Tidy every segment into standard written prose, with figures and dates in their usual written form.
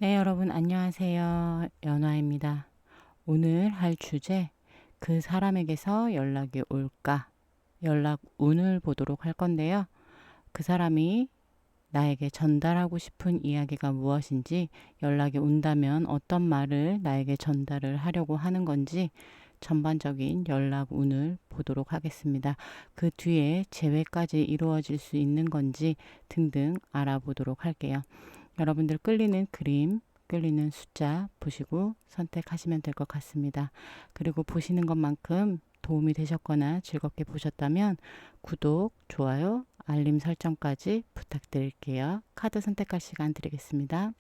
네, 여러분 안녕하세요. 연화입니다. 오늘 할 주제, 그 사람에게서 연락이 올까? 연락 운을 보도록 할 건데요. 그 사람이 나에게 전달하고 싶은 이야기가 무엇인지, 연락이 온다면 어떤 말을 나에게 전달을 하려고 하는 건지, 전반적인 연락 운을 보도록 하겠습니다. 그 뒤에 재회까지 이루어질 수 있는 건지 등등 알아보도록 할게요. 여러분들 끌리는 그림, 끌리는 숫자 보시고 선택하시면 될 것 같습니다. 그리고 보시는 것만큼 도움이 되셨거나 즐겁게 보셨다면 구독, 좋아요, 알림 설정까지 부탁드릴게요. 카드 선택할 시간 드리겠습니다.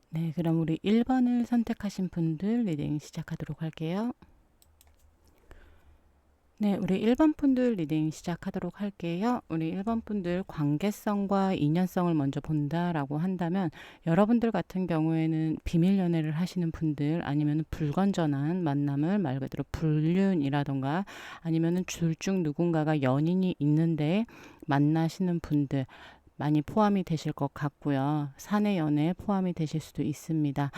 네, 그럼 우리 1번을 선택하신 분들 리딩 시작하도록 할게요. 네, 우리 1번 분들 리딩 시작하도록 할게요. 우리 1번 분들 관계성과 인연성을 먼저 본다라고 한다면 여러분들 같은 경우에는 비밀 연애를 하시는 분들 아니면 불건전한 만남을 말 그대로 불륜이라던가 아니면 둘 중 누군가가 연인이 있는데 만나시는 분들 많이 포함이 되실 것 같고요. 사내 연애에 포함이 되실 수도 있습니다.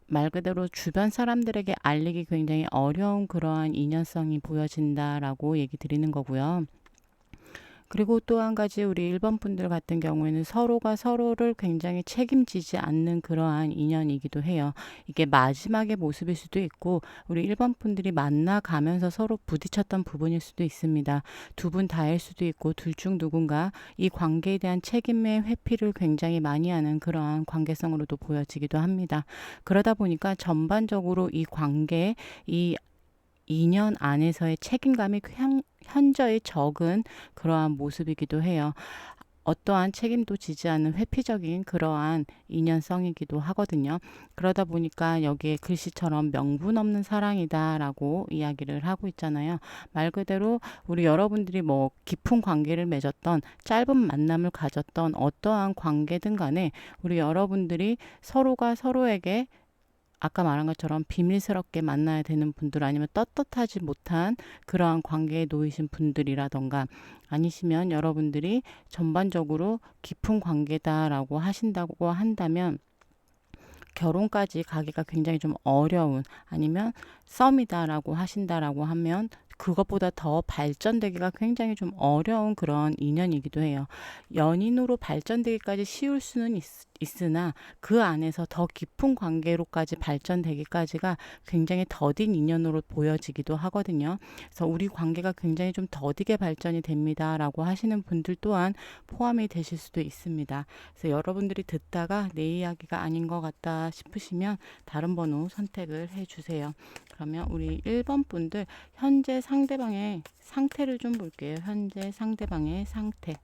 말 그대로 주변 사람들에게 알리기 굉장히 어려운 그러한 인연성이 보여진다라고 얘기 드리는 거고요. 그리고 또 한 가지 우리 1번 분들 같은 경우에는 서로가 서로를 굉장히 책임지지 않는 그러한 인연이기도 해요. 이게 마지막의 모습일 수도 있고 우리 1번 분들이 만나가면서 서로 부딪혔던 부분일 수도 있습니다. 두 분 다일 수도 있고 둘 중 누군가 이 관계에 대한 책임의 회피를 굉장히 많이 하는 그러한 관계성으로도 보여지기도 합니다. 그러다 보니까 전반적으로 이 관계, 이 2년 안에서의 책임감이 현저히 적은 그러한 모습이기도 해요. 어떠한 책임도 지지 않는 회피적인 그러한 인연성이기도 하거든요. 그러다 보니까 여기에 글씨처럼 명분 없는 사랑이다라고 이야기를 하고 있잖아요. 말 그대로 우리 여러분들이 뭐 깊은 관계를 맺었던 짧은 만남을 가졌던 어떠한 관계든 간에 우리 여러분들이 서로가 서로에게 아까 말한 것처럼 비밀스럽게 만나야 되는 분들 아니면 떳떳하지 못한 그러한 관계에 놓이신 분들이라던가 아니시면 여러분들이 전반적으로 깊은 관계다라고 하신다고 한다면 결혼까지 가기가 굉장히 좀 어려운 아니면 썸이다라고 하신다라고 하면 그것보다 더 발전되기가 굉장히 좀 어려운 그런 인연이기도 해요. 연인으로 발전되기까지 쉬울 수는 있으나 그 안에서 더 깊은 관계로까지 발전되기까지가 굉장히 더딘 인연으로 보여지기도 하거든요. 그래서 우리 관계가 굉장히 좀 더디게 발전이 됩니다라고 하시는 분들 또한 포함이 되실 수도 있습니다. 그래서 여러분들이 듣다가 내 이야기가 아닌 것 같다 싶으시면 다른 번호 선택을 해주세요. 그러면 우리 1번 분들 현재 상대방의 상태를 좀 볼게요. 현재 상대방의 상태.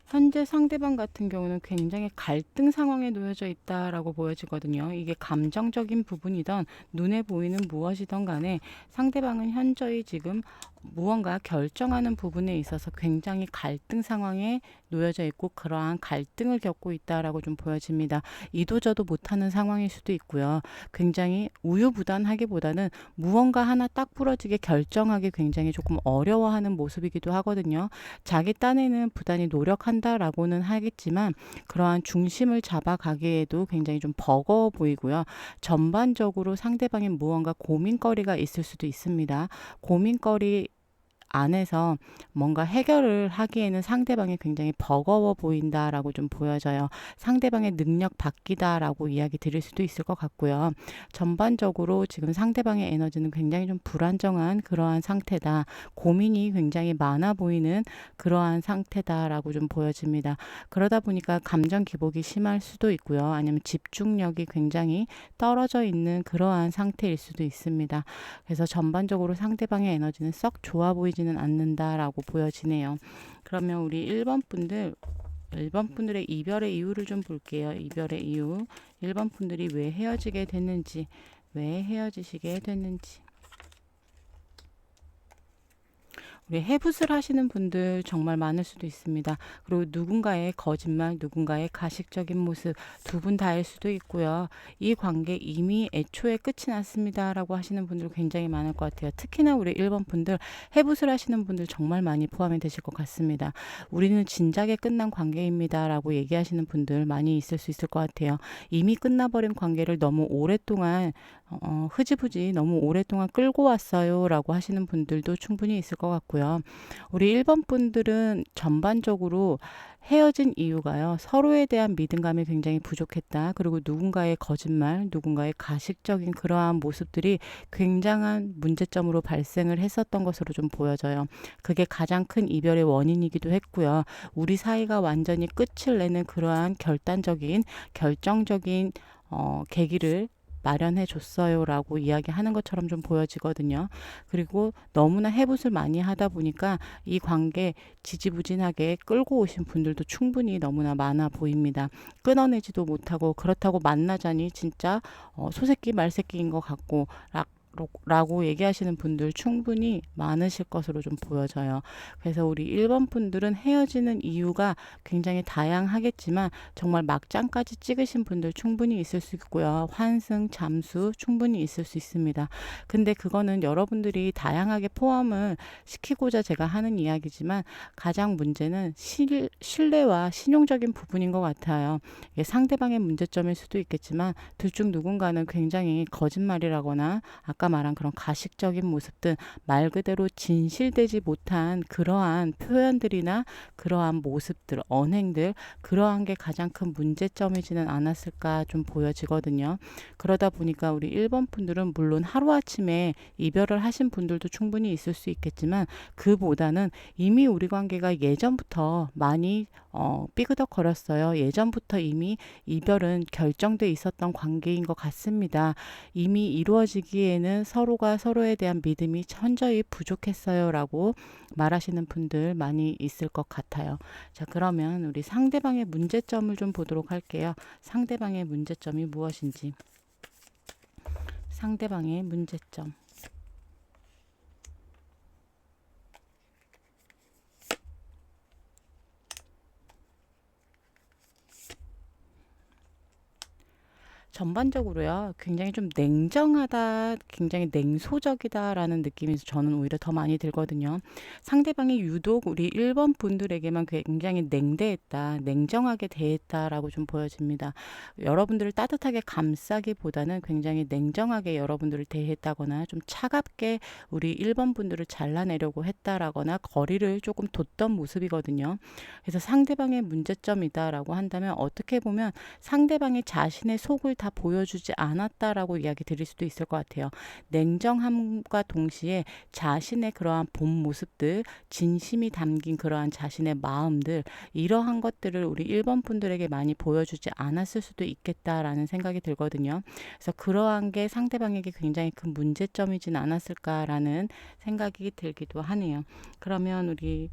현재 상대방 같은 경우는 굉장히 갈등 상황에 놓여져 있다라고 보여지거든요. 이게 감정적인 부분이던 눈에 보이는 무엇이든 간에 상대방은 현저히 지금 무언가 결정하는 부분에 있어서 굉장히 갈등 상황에 놓여져 있고 그러한 갈등을 겪고 있다라고 좀 보여집니다. 이도저도 못하는 상황일 수도 있고요. 굉장히 우유부단하기보다는 무언가 하나 딱 부러지게 결정하기 굉장히 조금 어려워하는 모습이기도 하거든요. 자기 딴에는 부단히 노력한다라고는 하겠지만 그러한 중심을 잡아가기에도 굉장히 좀 버거워 보이고요. 전반적으로 상대방의 무언가 고민거리가 있을 수도 있습니다. 고민거리 안에서 뭔가 해결을 하기에는 상대방이 굉장히 버거워 보인다라고 좀 보여져요. 상대방의 능력 밖이다라고 이야기 드릴 수도 있을 것 같고요. 전반적으로 지금 상대방의 에너지는 굉장히 좀 불안정한 그러한 상태다. 고민이 굉장히 많아 보이는 그러한 상태다라고 좀 보여집니다. 그러다 보니까 감정 기복이 심할 수도 있고요. 아니면 집중력이 굉장히 떨어져 있는 그러한 상태일 수도 있습니다. 그래서 전반적으로 상대방의 에너지는 썩 좋아 보이지는 않는다라고 보여지네요. 그러면 우리 1번 분들 1번 분들의 이별의 이유를 좀 볼게요. 이별의 이유. 1번 분들이 왜 헤어지게 됐는지, 왜 헤어지시게 됐는지. 우리 해붓을 하시는 분들 정말 많을 수도 있습니다. 그리고 누군가의 거짓말, 누군가의 가식적인 모습 두 분 다일 수도 있고요. 이 관계 이미 애초에 끝이 났습니다 라고 하시는 분들 굉장히 많을 것 같아요. 특히나 우리 1번 분들 해붓을 하시는 분들 정말 많이 포함이 되실 것 같습니다. 우리는 진작에 끝난 관계입니다 라고 얘기하시는 분들 많이 있을 수 있을 것 같아요. 이미 끝나버린 관계를 너무 오랫동안 흐지부지 너무 오랫동안 끌고 왔어요 라고 하시는 분들도 충분히 있을 것 같고요. 우리 1번 분들은 전반적으로 헤어진 이유가요. 서로에 대한 믿음감이 굉장히 부족했다. 그리고 누군가의 거짓말, 누군가의 가식적인 그러한 모습들이 굉장한 문제점으로 발생을 했었던 것으로 좀 보여져요. 그게 가장 큰 이별의 원인이기도 했고요. 우리 사이가 완전히 끝을 내는 그러한 결정적인 계기를 마련해 줬어요 라고 이야기하는 것처럼 좀 보여지거든요. 그리고 너무나 해붓을 많이 하다 보니까 이 관계 지지부진하게 끌고 오신 분들도 충분히 너무나 많아 보입니다. 끊어내지도 못하고 그렇다고 만나자니 진짜 소새끼 말새끼인 것 같고 라고 얘기하시는 분들 충분히 많으실 것으로 좀 보여져요. 그래서 우리 1번 분들은 헤어지는 이유가 굉장히 다양하겠지만 정말 막장까지 찍으신 분들 충분히 있을 수 있고요. 환승, 잠수 충분히 있을 수 있습니다. 근데 그거는 여러분들이 다양하게 포함을 시키고자 제가 하는 이야기지만 가장 문제는 신뢰와 신용적인 부분인 것 같아요. 이게 상대방의 문제점일 수도 있겠지만 둘 중 누군가는 굉장히 거짓말이라거나 아까 말한 그런 가식적인 모습들, 말 그대로 진실되지 못한 그러한 표현들이나 그러한 모습들, 언행들, 그러한 게 가장 큰 문제점이지는 않았을까 좀 보여지거든요. 그러다 보니까 우리 1번 분들은 물론 하루아침에 이별을 하신 분들도 충분히 있을 수 있겠지만 그보다는 이미 우리 관계가 예전부터 많이 삐그덕거렸어요. 예전부터 이미 이별은 결정돼 있었던 관계인 것 같습니다. 이미 이루어지기에는 서로가 서로에 대한 믿음이 현저히 부족했어요 라고 말하시는 분들 많이 있을 것 같아요. 자, 그러면 우리 상대방의 문제점을 좀 보도록 할게요. 상대방의 문제점이 무엇인지. 상대방의 문제점. 전반적으로요, 굉장히 좀 냉정하다, 굉장히 냉소적이다라는 느낌이 저는 오히려 더 많이 들거든요. 상대방이 유독 우리 1번 분들에게만 굉장히 냉대했다, 냉정하게 대했다라고 좀 보여집니다. 여러분들을 따뜻하게 감싸기보다는 굉장히 냉정하게 여러분들을 대했다거나 좀 차갑게 우리 1번 분들을 잘라내려고 했다라거나 거리를 조금 뒀던 모습이거든요. 그래서 상대방의 문제점이다라고 한다면 어떻게 보면 상대방이 자신의 속을 다 보여주지 않았다라고 이야기 드릴 수도 있을 것 같아요. 냉정함과 동시에 자신의 그러한 본 모습들, 진심이 담긴 그러한 자신의 마음들, 이러한 것들을 우리 1번 분들에게 많이 보여주지 않았을 수도 있겠다라는 생각이 들거든요. 그래서 그러한 게 상대방에게 굉장히 큰 문제점이진 않았을까라는 생각이 들기도 하네요. 그러면 우리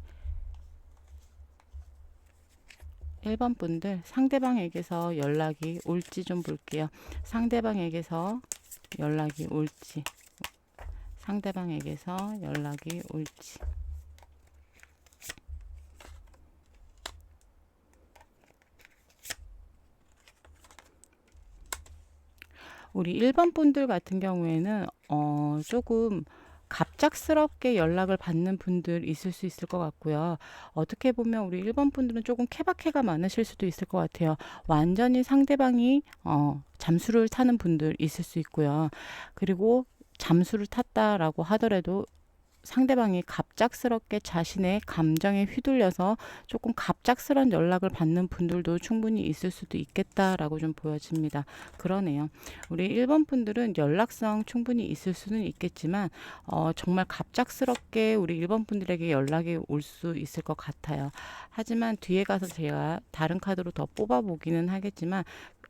1번 분들 상대방에게서 연락이 올지 좀 볼게요. 상대방에게서 연락이 올지. 상대방에게서 연락이 올지. 우리 1번 분들 같은 경우에는 조금 갑작스럽게 연락을 받는 분들 있을 수 있을 것 같고요. 어떻게 보면 우리 1번 분들은 조금 케바케가 많으실 수도 있을 것 같아요. 완전히 상대방이 잠수를 타는 분들 있을 수 있고요. 그리고 잠수를 탔다라고 하더라도 상대방이 갑작스럽게 자신의 감정에 휘둘려서 조금 갑작스런 연락을 받는 분들도 충분히 있을 수도 있겠다라고 좀 보여집니다. 그러네요. 우리 1번 분들은 연락성 충분히 있을 수는 있겠지만 정말 갑작스럽게 우리 1번 분들에게 연락이 올 수 있을 것 같아요. 하지만 뒤에 가서 제가 다른 카드로 더 뽑아보기는 하겠지만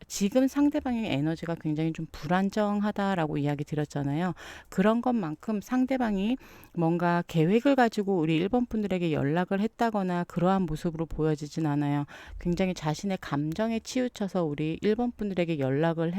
지금 상대방의 에너지가 굉장히 좀 불안정하다라고 이야기 드렸잖아요. 그런 것만큼 상대방이 뭔가 계획을 가지고 우리 1번 분들에게 연락을 했다거나 그러한 모습으로 보여지진 않아요. 굉장히 자신의 감정에 치우쳐서 우리 1번 분들에게 연락을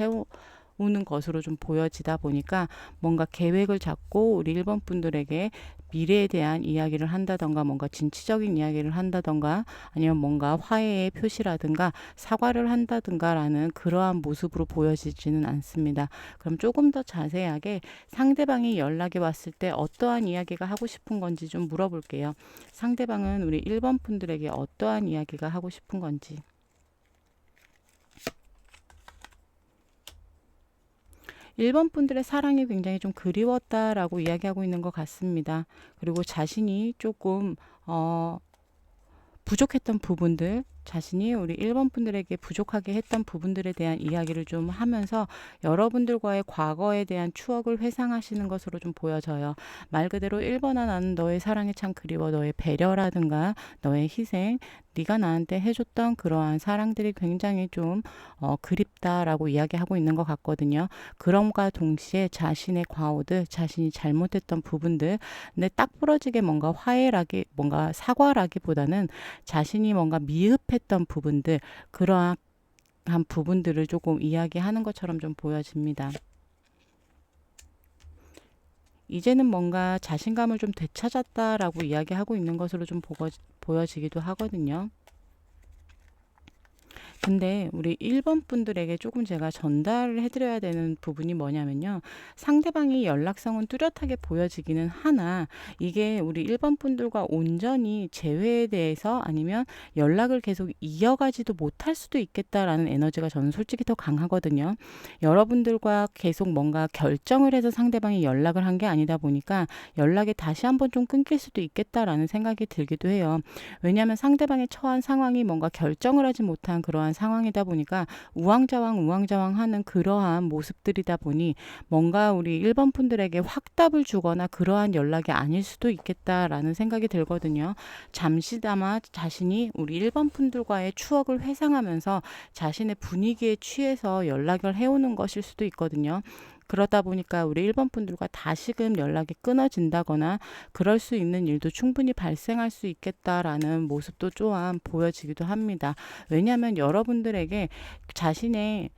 오는 것으로 좀 보여지다 보니까 뭔가 계획을 잡고 우리 1번 분들에게 미래에 대한 이야기를 한다던가 뭔가 진취적인 이야기를 한다던가 아니면 뭔가 화해의 표시라든가 사과를 한다든가라는 그러한 모습으로 보여지지는 않습니다. 그럼 조금 더 자세하게 상대방이 연락이 왔을 때 어떠한 이야기가 하고 싶은 건지 좀 물어볼게요. 상대방은 우리 1번 분들에게 어떠한 이야기가 하고 싶은 건지. 1번 분들의 사랑이 굉장히 좀 그리웠다라고 이야기하고 있는 것 같습니다. 그리고 자신이 조금 부족했던 부분들, 자신이 우리 1번 분들에게 부족하게 했던 부분들에 대한 이야기를 좀 하면서 여러분들과의 과거에 대한 추억을 회상하시는 것으로 좀 보여져요. 말 그대로 1번아 나는 너의 사랑이 참 그리워. 너의 배려라든가 너의 희생, 네가 나한테 해줬던 그러한 사랑들이 굉장히 좀 그립다라고 이야기하고 있는 것 같거든요. 그럼과 동시에 자신의 과오들, 자신이 잘못했던 부분들, 근데 딱 부러지게 뭔가 뭔가 사과라기보다는 자신이 뭔가 미흡했던 부분들, 그러한 부분들을 조금 이야기하는 것처럼 좀 보여집니다. 이제는 뭔가 자신감을 좀 되찾았다라고 이야기하고 있는 것으로 좀 보여지기도 하거든요. 근데 우리 1번 분들에게 조금 제가 전달을 해드려야 되는 부분이 뭐냐면요. 상대방이 연락성은 뚜렷하게 보여지기는 하나 이게 우리 1번 분들과 온전히 재회에 대해서 아니면 연락을 계속 이어가지도 못할 수도 있겠다라는 에너지가 저는 솔직히 더 강하거든요. 여러분들과 계속 뭔가 결정을 해서 상대방이 연락을 한 게 아니다 보니까 연락이 다시 한번 좀 끊길 수도 있겠다라는 생각이 들기도 해요. 왜냐하면 상대방의 처한 상황이 뭔가 결정을 하지 못한 그러한 상황이다 보니까 우왕좌왕 하는 그러한 모습들이다 보니 뭔가 우리 1번 분들에게 확답을 주거나 그러한 연락이 아닐 수도 있겠다라는 생각이 들거든요. 잠시나마 자신이 우리 1번 분들과의 추억을 회상하면서 자신의 분위기에 취해서 연락을 해오는 것일 수도 있거든요. 그러다 보니까 우리 1번 분들과 다시금 연락이 끊어진다거나 그럴 수 있는 일도 충분히 발생할 수 있겠다라는 모습도 또한 보여지기도 합니다. 왜냐하면 여러분들에게 자신의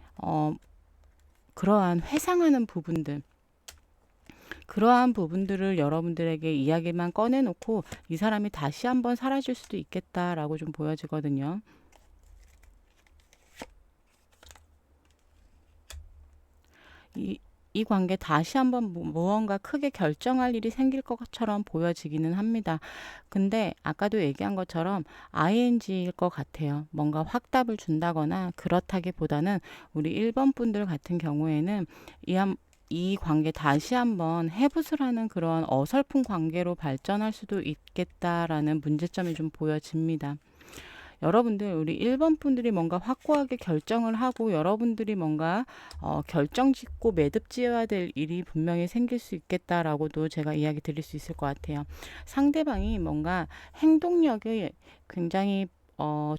그러한 회상하는 부분들, 그러한 부분들을 여러분들에게 이야기만 꺼내놓고 이 사람이 다시 한번 사라질 수도 있겠다라고 좀 보여지거든요. 이 관계 다시 한번 무언가 크게 결정할 일이 생길 것처럼 보여지기는 합니다. 근데 아까도 얘기한 것처럼 ING일 것 같아요. 뭔가 확답을 준다거나 그렇다기보다는 우리 1번 분들 같은 경우에는 이 관계 다시 한번 해붓을 하는 그런 어설픈 관계로 발전할 수도 있겠다라는 문제점이 좀 보여집니다. 여러분들 우리 1번 분들이 뭔가 확고하게 결정을 하고 여러분들이 뭔가 결정 짓고 매듭 지어야 될 일이 분명히 생길 수 있겠다라고도 제가 이야기 드릴 수 있을 것 같아요. 상대방이 뭔가 행동력이 굉장히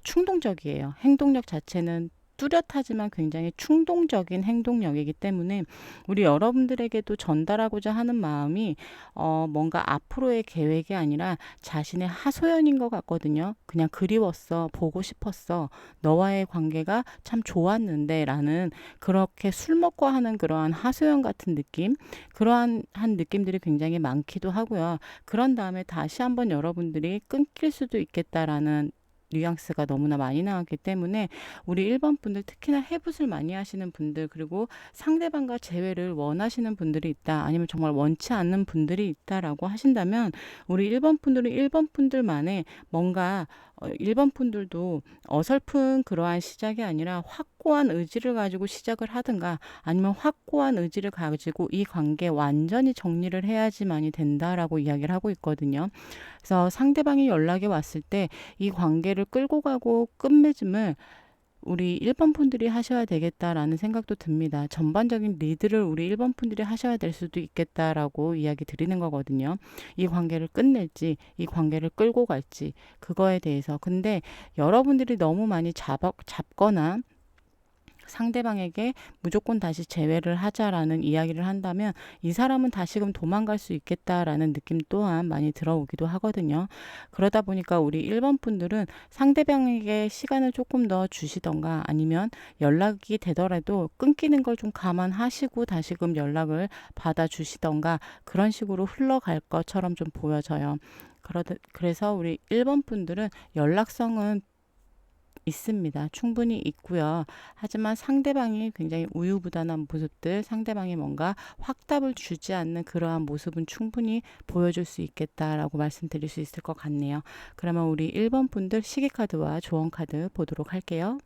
충동적이에요. 행동력 자체는 뚜렷하지만 굉장히 충동적인 행동력이기 때문에 우리 여러분들에게도 전달하고자 하는 마음이 뭔가 앞으로의 계획이 아니라 자신의 하소연인 것 같거든요. 그냥 그리웠어, 보고 싶었어, 너와의 관계가 참 좋았는데 라는 그렇게 술 먹고 하는 그러한 하소연 같은 느낌, 그러한 느낌들이 굉장히 많기도 하고요. 그런 다음에 다시 한번 여러분들이 끊길 수도 있겠다라는 뉘앙스가 너무나 많이 나왔기 때문에 우리 1번 분들 특히나 해붓을 많이 하시는 분들 그리고 상대방과 재회를 원하시는 분들이 있다 아니면 정말 원치 않는 분들이 있다라고 하신다면 우리 1번 분들은 1번 분들만의 뭔가 1번 분들도 어설픈 그러한 시작이 아니라 확고한 의지를 가지고 시작을 하든가 아니면 확고한 의지를 가지고 이 관계 완전히 정리를 해야지만이 된다라고 이야기를 하고 있거든요. 그래서 상대방이 연락이 왔을 때 이 관계를 끌고 가고 끝맺음을 우리 1번 분들이 하셔야 되겠다라는 생각도 듭니다. 전반적인 리드를 우리 1번 분들이 하셔야 될 수도 있겠다라고 이야기 드리는 거거든요. 이 관계를 끝낼지, 이 관계를 끌고 갈지, 그거에 대해서. 근데 여러분들이 너무 많이 잡거나 상대방에게 무조건 다시 재회를 하자라는 이야기를 한다면 이 사람은 다시금 도망갈 수 있겠다라는 느낌 또한 많이 들어오기도 하거든요. 그러다 보니까 우리 1번 분들은 상대방에게 시간을 조금 더 주시던가 아니면 연락이 되더라도 끊기는 걸 좀 감안하시고 다시금 연락을 받아 주시던가 그런 식으로 흘러갈 것처럼 좀 보여져요. 그래서 우리 1번 분들은 연락성은 있습니다. 충분히 있고요. 하지만 상대방이 굉장히 우유부단한 모습들, 상대방이 뭔가 확답을 주지 않는 그러한 모습은 충분히 보여줄 수 있겠다라고 말씀드릴 수 있을 것 같네요. 그러면 우리 1번 분들 시기카드와 조언카드 보도록 할게요.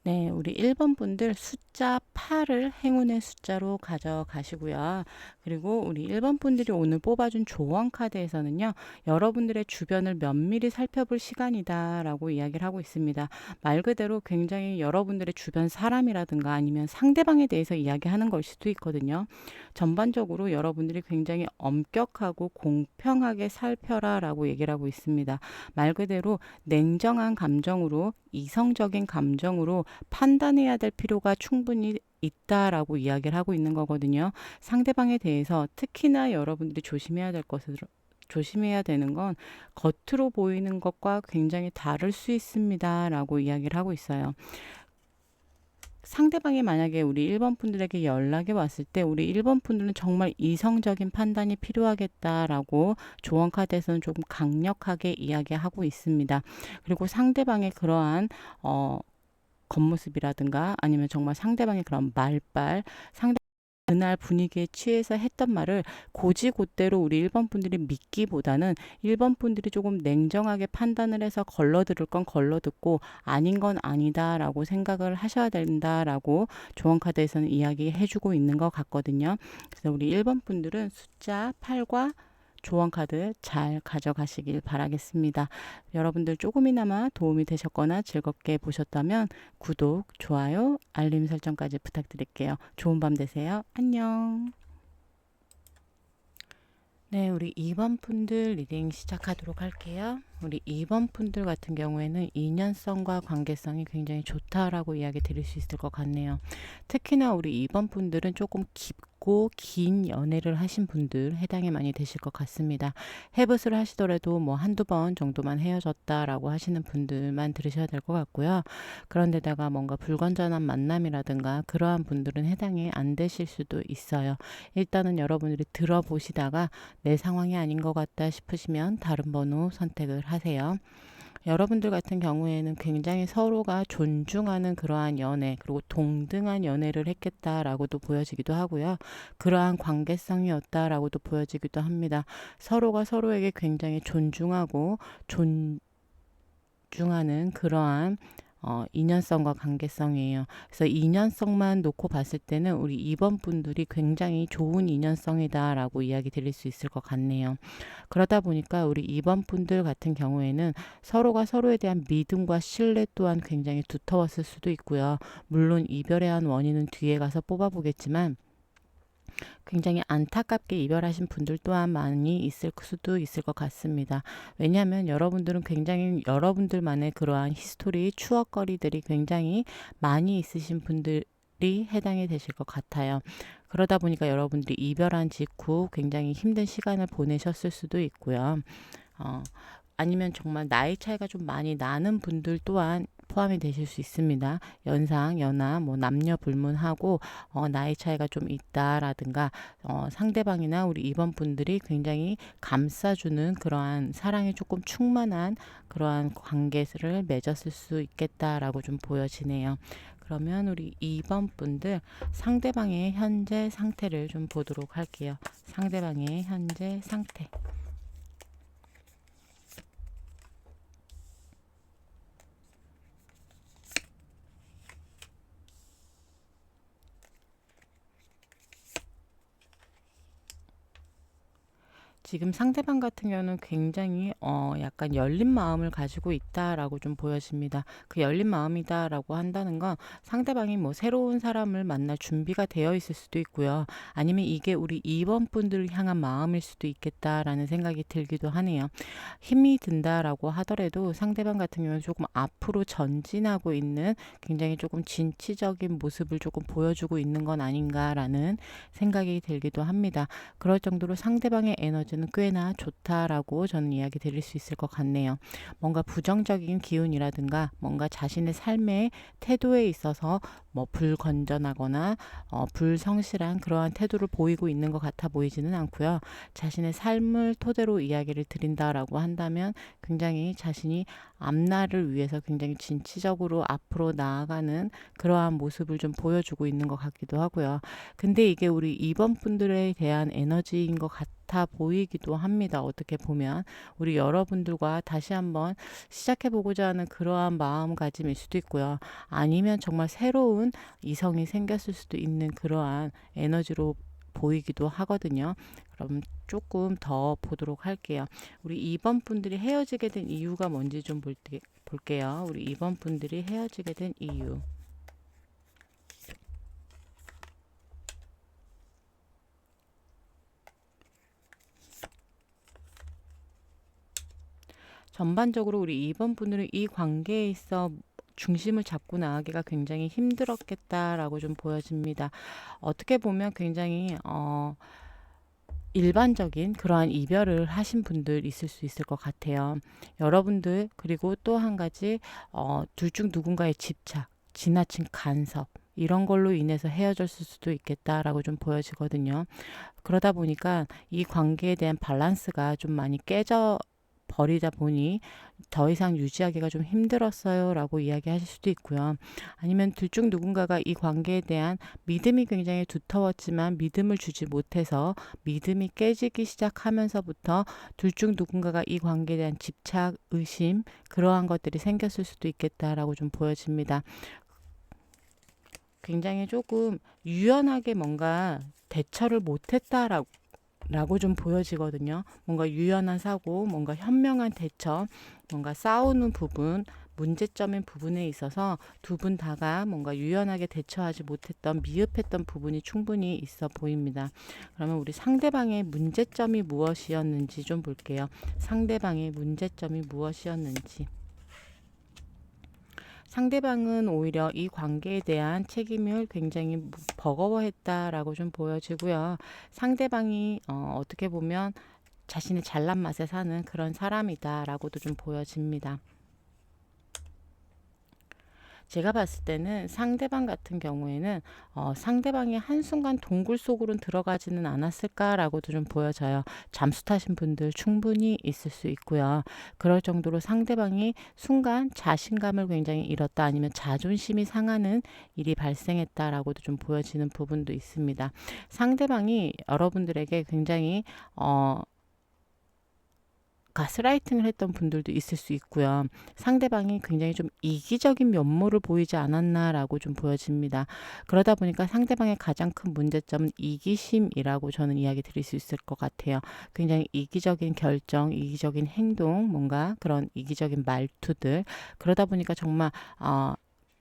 네, 우리 1번 분들 숫자 8을 행운의 숫자로 가져가시고요. 그리고 우리 1번 분들이 오늘 뽑아준 조언 카드에서는요. 여러분들의 주변을 면밀히 살펴볼 시간이다라고 이야기를 하고 있습니다. 말 그대로 굉장히 여러분들의 주변 사람이라든가 아니면 상대방에 대해서 이야기하는 걸 수도 있거든요. 전반적으로 여러분들이 굉장히 엄격하고 공평하게 살펴라라고 얘기를 하고 있습니다. 말 그대로 냉정한 감정으로 이성적인 감정으로 판단해야 될 필요가 충분히 있다라고 이야기를 하고 있는 거거든요. 상대방에 대해서 특히나 여러분들이 조심해야 되는 건 겉으로 보이는 것과 굉장히 다를 수 있습니다라고 이야기를 하고 있어요. 상대방이 만약에 우리 1번 분들에게 연락이 왔을 때 우리 1번 분들은 정말 이성적인 판단이 필요하겠다라고 조언 카드에서는 조금 강력하게 이야기하고 있습니다. 그리고 상대방의 그러한 겉모습이라든가 아니면 정말 상대방의 그런 말빨, 그날 분위기에 취해서 했던 말을 곧이곧대로 우리 1번 분들이 믿기보다는 1번 분들이 조금 냉정하게 판단을 해서 걸러들을 건 걸러듣고 아닌 건 아니다라고 생각을 하셔야 된다라고 조언카드에서는 이야기해주고 있는 것 같거든요. 그래서 우리 1번 분들은 숫자 8과 조언카드 잘 가져가시길 바라겠습니다. 여러분들 조금이나마 도움이 되셨거나 즐겁게 보셨다면 구독, 좋아요, 알림 설정까지 부탁드릴게요. 좋은 밤 되세요. 안녕. 네, 우리 2번 분들 리딩 시작하도록 할게요. 우리 2번 분들 같은 경우에는 인연성과 관계성이 굉장히 좋다라고 이야기 드릴 수 있을 것 같네요. 특히나 우리 2번 분들은 조금 깊고 긴 연애를 하신 분들 해당이 많이 되실 것 같습니다. 해붓을 하시더라도 뭐 한두 번 정도만 헤어졌다라고 하시는 분들만 들으셔야 될 것 같고요. 그런데다가 뭔가 불건전한 만남이라든가 그러한 분들은 해당이 안 되실 수도 있어요. 일단은 여러분들이 들어보시다가 내 상황이 아닌 것 같다 싶으시면 다른 번호 선택을 하세요. 여러분들 같은 경우에는 굉장히 서로가 존중하는 그러한 연애 그리고 동등한 연애를 했겠다라고도 보여지기도 하고요. 그러한 관계성이었다라고도 보여지기도 합니다. 서로가 서로에게 굉장히 존중하고 존중하는 그러한 인연성과 관계성이에요. 그래서 인연성만 놓고 봤을 때는 우리 2번 분들이 굉장히 좋은 인연성이다라고 이야기 드릴 수 있을 것 같네요. 그러다 보니까 우리 2번 분들 같은 경우에는 서로가 서로에 대한 믿음과 신뢰 또한 굉장히 두터웠을 수도 있고요. 물론 이별의 한 원인은 뒤에 가서 뽑아보겠지만 굉장히 안타깝게 이별하신 분들 또한 많이 있을 수도 있을 것 같습니다. 왜냐하면 여러분들은 굉장히 여러분들만의 그러한 히스토리, 추억거리들이 굉장히 많이 있으신 분들이 해당이 되실 것 같아요. 그러다 보니까 여러분들이 이별한 직후 굉장히 힘든 시간을 보내셨을 수도 있고요. 아니면 정말 나이 차이가 좀 많이 나는 분들 또한 포함이 되실 수 있습니다. 연상, 연하, 뭐 남녀 불문하고 나이 차이가 좀 있다라든가 상대방이나 우리 2번 분들이 굉장히 감싸주는 그러한 사랑이 조금 충만한 그러한 관계를 맺었을 수 있겠다라고 좀 보여지네요. 그러면 우리 2번 분들 상대방의 현재 상태를 좀 보도록 할게요. 상대방의 현재 상태. 지금 상대방 같은 경우는 굉장히 약간 열린 마음을 가지고 있다라고 좀 보여집니다. 그 열린 마음이다라고 한다는 건 상대방이 뭐 새로운 사람을 만날 준비가 되어 있을 수도 있고요. 아니면 이게 우리 2번 분들을 향한 마음일 수도 있겠다라는 생각이 들기도 하네요. 힘이 든다라고 하더라도 상대방 같은 경우는 조금 앞으로 전진하고 있는 굉장히 조금 진취적인 모습을 조금 보여주고 있는 건 아닌가라는 생각이 들기도 합니다. 그럴 정도로 상대방의 에너지는 꽤나 좋다라고 저는 이야기 드릴 수 있을 것 같네요. 뭔가 부정적인 기운이라든가 뭔가 자신의 삶의 태도에 있어서 뭐 불건전하거나 불성실한 그러한 태도를 보이고 있는 것 같아 보이지는 않고요. 자신의 삶을 토대로 이야기를 드린다라고 한다면 굉장히 자신이 앞날을 위해서 굉장히 진취적으로 앞으로 나아가는 그러한 모습을 좀 보여주고 있는 것 같기도 하고요. 근데 이게 우리 2번 분들에 대한 에너지인 것 같아 보이기도 합니다. 어떻게 보면 우리 여러분들과 다시 한번 시작해보고자 하는 그러한 마음가짐일 수도 있고요. 아니면 정말 새로운 이성이 생겼을 수도 있는 그러한 에너지로 보이기도 하거든요. 그럼 조금 더 보도록 할게요. 우리 2번 분들이 헤어지게 된 이유가 뭔지 좀 볼게요. 우리 2번 분들이 헤어지게 된 이유. 전반적으로 우리 2번 분들은 이 관계에 있어 중심을 잡고 나가기가 굉장히 힘들었겠다라고 좀 보여집니다. 어떻게 보면 굉장히 일반적인 그러한 이별을 하신 분들 있을 수 있을 것 같아요. 여러분들 그리고 또 한 가지 둘 중 누군가의 집착, 지나친 간섭 이런 걸로 인해서 헤어졌을 수도 있겠다라고 좀 보여지거든요. 그러다 보니까 이 관계에 대한 밸런스가 좀 많이 깨져 버리다 보니 더 이상 유지하기가 좀 힘들었어요 라고 이야기하실 수도 있고요. 아니면 둘 중 누군가가 이 관계에 대한 믿음이 굉장히 두터웠지만 믿음을 주지 못해서 믿음이 깨지기 시작하면서부터 둘 중 누군가가 이 관계에 대한 집착, 의심 그러한 것들이 생겼을 수도 있겠다라고 좀 보여집니다. 굉장히 조금 유연하게 뭔가 대처를 못했다라고 라고 좀 보여지거든요. 뭔가 유연한 사고, 뭔가 현명한 대처, 뭔가 싸우는 부분, 문제점인 부분에 있어서 두 분 다가 뭔가 유연하게 대처하지 못했던 미흡했던 부분이 충분히 있어 보입니다. 그러면 우리 상대방의 문제점이 무엇이었는지 좀 볼게요. 상대방의 문제점이 무엇이었는지. 상대방은 오히려 이 관계에 대한 책임을 굉장히 버거워했다라고 좀 보여지고요. 상대방이 어떻게 보면 자신의 잘난 맛에 사는 그런 사람이다라고도 좀 보여집니다. 제가 봤을 때는 상대방 같은 경우에는 상대방이 한순간 동굴 속으로는 들어가지는 않았을까라고도 좀 보여져요. 잠수 타신 분들 충분히 있을 수 있고요. 그럴 정도로 상대방이 순간 자신감을 굉장히 잃었다 아니면 자존심이 상하는 일이 발생했다라고도 좀 보여지는 부분도 있습니다. 상대방이 여러분들에게 굉장히 가스라이팅을 했던 분들도 있을 수 있고요. 상대방이 굉장히 좀 이기적인 면모를 보이지 않았나라고 좀 보여집니다. 그러다 보니까 상대방의 가장 큰 문제점은 이기심이라고 저는 이야기 드릴 수 있을 것 같아요. 굉장히 이기적인 결정, 이기적인 행동, 뭔가 그런 이기적인 말투들. 그러다 보니까 정말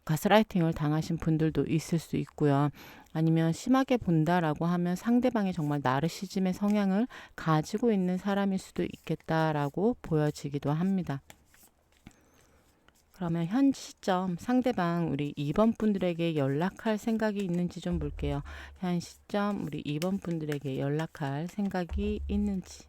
가스라이팅을 당하신 분들도 있을 수 있고요. 아니면 심하게 본다라고 하면 상대방이 정말 나르시즘의 성향을 가지고 있는 사람일 수도 있겠다라고 보여지기도 합니다. 그러면 현 시점 상대방 우리 2번 분들에게 연락할 생각이 있는지 좀 볼게요. 현 시점 우리 2번 분들에게 연락할 생각이 있는지.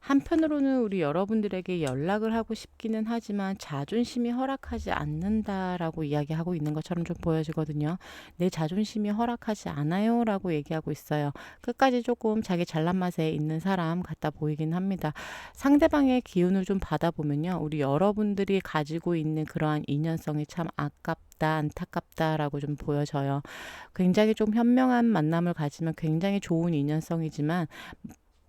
한편으로는 우리 여러분들에게 연락을 하고 싶기는 하지만 자존심이 허락하지 않는다라고 이야기하고 있는 것처럼 좀 보여지거든요. 내 자존심이 허락하지 않아요 라고 얘기하고 있어요. 끝까지 조금 자기 잘난 맛에 있는 사람 같다 보이긴 합니다. 상대방의 기운을 좀 받아보면요. 우리 여러분들이 가지고 있는 그러한 인연성이 참 아깝다. 안타깝다라고 좀 보여져요. 굉장히 좀 현명한 만남을 가지면 굉장히 좋은 인연성이지만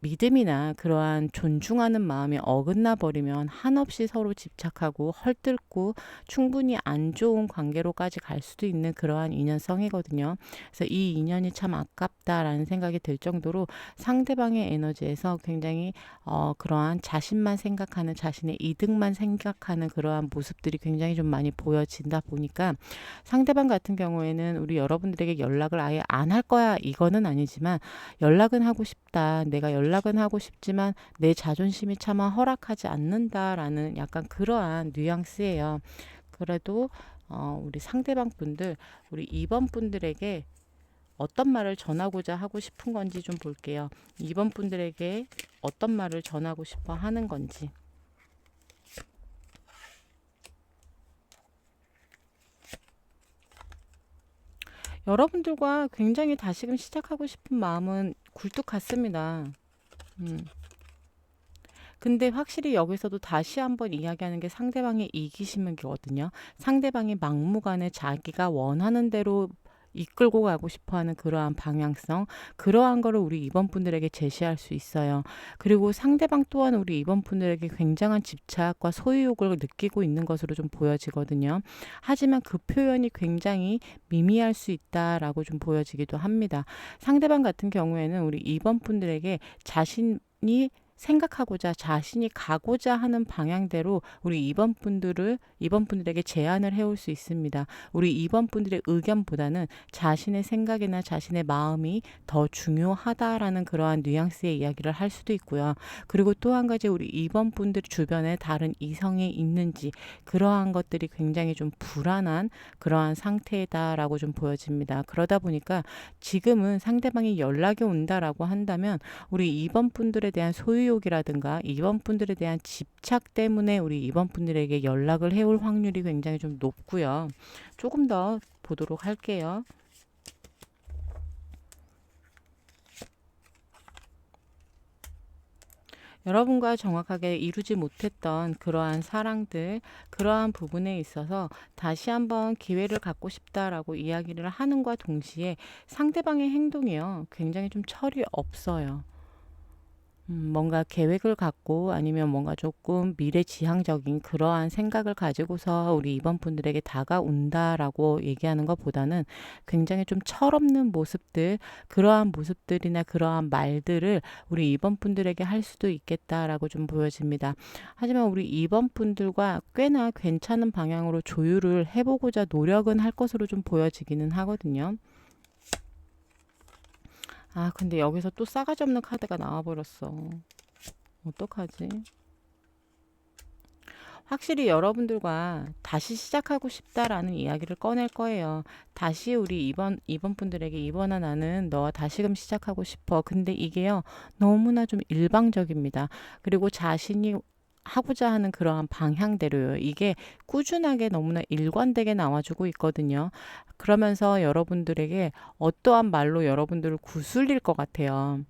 믿음이나 그러한 존중하는 마음이 어긋나 버리면 한없이 서로 집착하고 헐뜯고 충분히 안 좋은 관계로까지 갈 수도 있는 그러한 인연성이거든요. 그래서 이 인연이 참 아깝다라는 생각이 들 정도로 상대방의 에너지에서 굉장히 그러한 자신만 생각하는, 자신의 이득만 생각하는 그러한 모습들이 굉장히 좀 많이 보여진다 보니까, 상대방 같은 경우에는 우리 여러분들에게 연락을 아예 안 할 거야 이거는 아니지만, 연락은 하고 싶다, 내가 연락은 하고 싶지만 내 자존심이 차마 허락하지 않는다라는 약간 그러한 뉘앙스예요. 그래도 우리 상대방 분들, 우리 2번 분들에게 어떤 말을 전하고자 하고 싶은 건지 좀 볼게요. 2번 분들에게 어떤 말을 전하고 싶어 하는 건지. 여러분들과 굉장히 다시금 시작하고 싶은 마음은 굴뚝 같습니다. 음. 근데 확실히 여기서도 다시 한번 이야기하는 게 상대방의 이기심이거든요. 상대방이 막무가내 자기가 원하는 대로 이끌고 가고 싶어하는 그러한 방향성, 그러한 거를 우리 이번 분들에게 제시할 수 있어요. 그리고 상대방 또한 우리 이번 분들에게 굉장한 집착과 소유욕을 느끼고 있는 것으로 좀 보여지거든요. 하지만 그 표현이 굉장히 미미할 수 있다라고 좀 보여지기도 합니다. 상대방 같은 경우에는 우리 이번 분들에게 자신이 생각하고자, 자신이 가고자 하는 방향대로 우리 이번 분들에게 제안을 해올 수 있습니다. 우리 이번 분들의 의견보다는 자신의 생각이나 자신의 마음이 더 중요하다라는 그러한 뉘앙스의 이야기를 할 수도 있고요. 그리고 또 한 가지, 우리 이번 분들 주변에 다른 이성이 있는지, 그러한 것들이 굉장히 좀 불안한 그러한 상태다라고 좀 보여집니다. 그러다 보니까 지금은 상대방이 연락이 온다라고 한다면, 우리 이번 분들에 대한 소유욕이라든가 이번 분들에 대한 집착 때문에 우리 이번 분들에게 연락을 해올 확률이 굉장히 좀 높고요. 조금 더 보도록 할게요. 여러분과 정확하게 이루지 못했던 그러한 사랑들, 그러한 부분에 있어서 다시 한번 기회를 갖고 싶다라고 이야기를 하는과 동시에, 상대방의 행동이요, 굉장히 좀 철이 없어요. 뭔가 계획을 갖고 아니면 뭔가 조금 미래지향적인 그러한 생각을 가지고서 우리 이번 분들에게 다가온다라고 얘기하는 것보다는, 굉장히 좀 철없는 모습들, 그러한 모습들이나 그러한 말들을 우리 이번 분들에게 할 수도 있겠다라고 좀 보여집니다. 하지만 우리 이번 분들과 꽤나 괜찮은 방향으로 조율을 해보고자 노력은 할 것으로 좀 보여지기는 하거든요. 아, 근데 여기서 또 싸가지 없는 카드가 나와버렸어. 어떡하지? 확실히 여러분들과 다시 시작하고 싶다라는 이야기를 꺼낼 거예요. 다시 우리 이번 분들에게, 이번아 나는 너와 다시금 시작하고 싶어. 근데 이게요, 너무나 좀 일방적입니다. 그리고 자신이 하고자 하는 그러한 방향대로요. 이게 꾸준하게 너무나 일관되게 나와주고 있거든요. 그러면서 여러분들에게 어떠한 말로 여러분들을 구슬릴 것 같아요.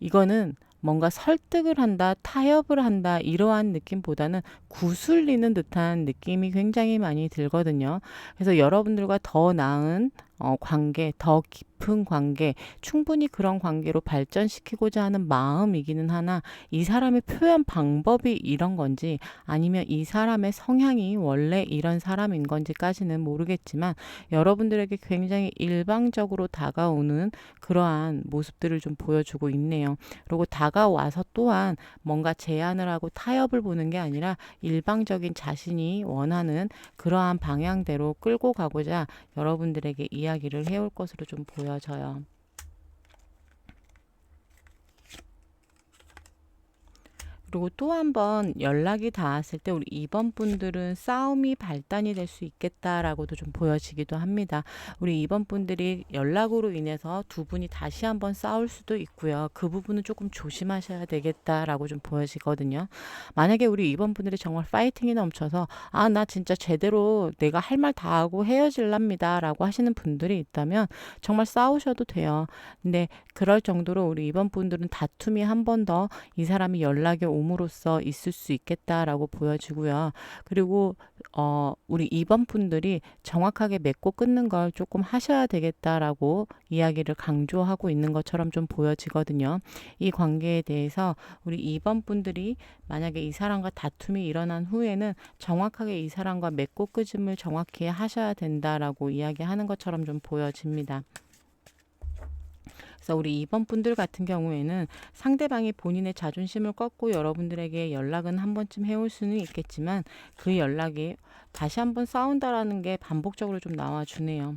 이거는 뭔가 설득을 한다, 타협을 한다, 이러한 느낌보다는 구슬리는 듯한 느낌이 굉장히 많이 들거든요. 그래서 여러분들과 더 나은 관계, 더 깊은 관계, 충분히 그런 관계로 발전시키고자 하는 마음이기는 하나, 이 사람의 표현 방법이 이런 건지 아니면 이 사람의 성향이 원래 이런 사람인 건지까지는 모르겠지만, 여러분들에게 굉장히 일방적으로 다가오는 그러한 모습들을 좀 보여주고 있네요. 그리고 다가와서 또한 뭔가 제안을 하고 타협을 보는 게 아니라 일방적인 자신이 원하는 그러한 방향대로 끌고 가고자 여러분들에게 이야기를 해올 것으로 좀 보여져요. 그리고 또 한 번 연락이 닿았을 때 우리 이번 분들은 싸움이 발단이 될 수 있겠다라고도 좀 보여지기도 합니다. 우리 이번 분들이 연락으로 인해서 두 분이 다시 한번 싸울 수도 있고요. 그 부분은 조금 조심하셔야 되겠다라고 좀 보여지거든요. 만약에 우리 이번 분들이 정말 파이팅이 넘쳐서, 아, 나 진짜 제대로 내가 할 말 다 하고 헤어질랍니다라고 하시는 분들이 있다면 정말 싸우셔도 돼요. 근데 그럴 정도로 우리 이번 분들은 다툼이 한 번 더 이 사람이 연락이 도움으로써 있을 수 있겠다라고 보여지고요. 그리고 우리 2번 분들이 정확하게 맺고 끊는 걸 조금 하셔야 되겠다라고 이야기를 강조하고 있는 것처럼 좀 보여지거든요. 이 관계에 대해서 우리 2번 분들이 만약에 이 사람과 다툼이 일어난 후에는 정확하게 이 사람과 맺고 끊음을 정확히 하셔야 된다라고 이야기하는 것처럼 좀 보여집니다. 그래서 우리 2번 분들 같은 경우에는 상대방이 본인의 자존심을 꺾고 여러분들에게 연락은 한 번쯤 해올 수는 있겠지만 그 연락이 다시 한번 싸운다라는 게 반복적으로 좀 나와주네요.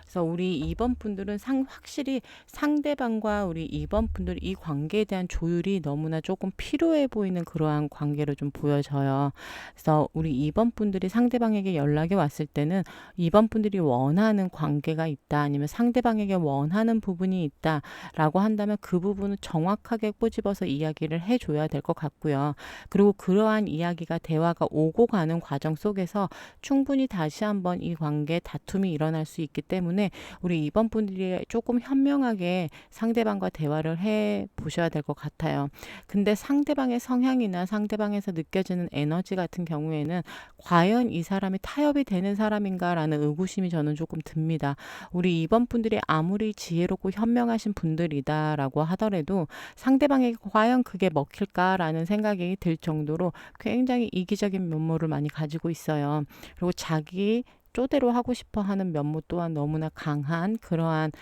그래서 우리 2번 분들은 확실히 상대방과 우리 2번 분들 이 관계에 대한 조율이 너무나 조금 필요해 보이는 그러한 관계로 좀 보여져요. 그래서 우리 2번 분들이 상대방에게 연락이 왔을 때는 2번 분들이 원하는 관계가 있다, 아니면 상대방에게 원하는 부분이 있다라고 한다면 그 부분을 정확하게 꼬집어서 이야기를 해줘야 될 것 같고요. 그리고 그러한 이야기가 대화가 오고 가는 과정 속에서 충분히 다시 한번 이 관계에 다툼이 일어날 수 있기 때문에 우리 2번 분들이 조금 현명하게 상대방과 대화를 해 보셔야 될 것 같아요. 근데 상대방의 성향이나 상대방에서 느껴지는 에너지 같은 경우에는 과연 이 사람이 타협이 되는 사람인가라는 의구심이 저는 조금 듭니다. 우리 2번 분들이 아무리 지혜롭고 현명하신 분들이다라고 하더라도 상대방에게 과연 그게 먹힐까라는 생각이 들 정도로 굉장히 이기적인 면모를 많이 가지고 있어요. 그리고 자기 쪼대로 하고 싶어 하는 면모 또한 너무나 강한 그러한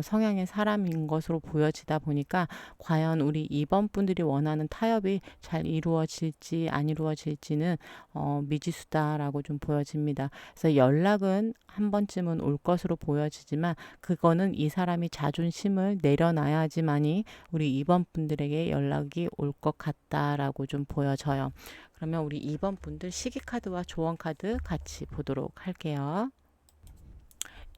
성향의 사람인 것으로 보여지다 보니까 과연 우리 2번 분들이 원하는 타협이 잘 이루어질지 안 이루어질지는 미지수다라고 좀 보여집니다. 그래서 연락은 한 번쯤은 올 것으로 보여지지만 그거는 이 사람이 자존심을 내려놔야지만이 우리 2번 분들에게 연락이 올 것 같다라고 좀 보여져요. 그러면 우리 2번 분들 시기 카드와 조언 카드 같이 보도록 할게요.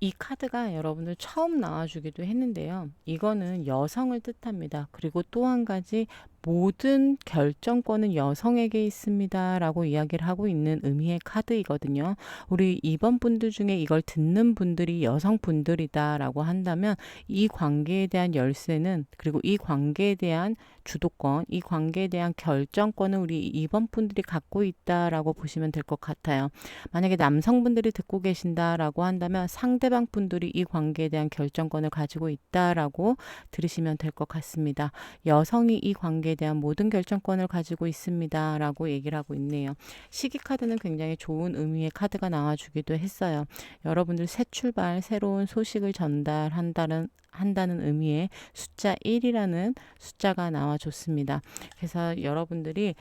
이 카드가 여러분들 처음 나와주기도 했는데요. 이거는 여성을 뜻합니다. 그리고 또 한 가지 모든 결정권은 여성에게 있습니다 라고 이야기를 하고 있는 의미의 카드이거든요. 우리 2번 분들 중에 이걸 듣는 분들이 여성분들이다 라고 한다면 이 관계에 대한 열쇠는, 그리고 이 관계에 대한 주도권, 이 관계에 대한 결정권은 우리 2번 분들이 갖고 있다라고 보시면 될 것 같아요. 만약에 남성분들이 듣고 계신다라고 한다면 상대방 분들이 이 관계에 대한 결정권을 가지고 있다라고 들으시면 될 것 같습니다. 여성이 이 관계에 대한 모든 결정권을 가지고 있습니다 라고 얘기를 하고 있네요. 시기 카드는 굉장히 좋은 의미의 카드가 나와주기도 했어요. 여러분들 새 출발, 새로운 소식을 전달한다는 의미의 숫자 1이라는 숫자가 나와줬습니다. 그래서 여러분들이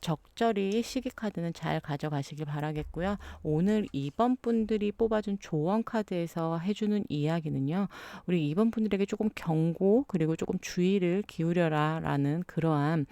적절히 시기 카드는 잘 가져가시길 바라겠고요. 오늘 2번 분들이 뽑아준 조언 카드에서 해주는 이야기는요. 우리 2번 분들에게 조금 경고, 그리고 조금 주의를 기울여라 라는 그러한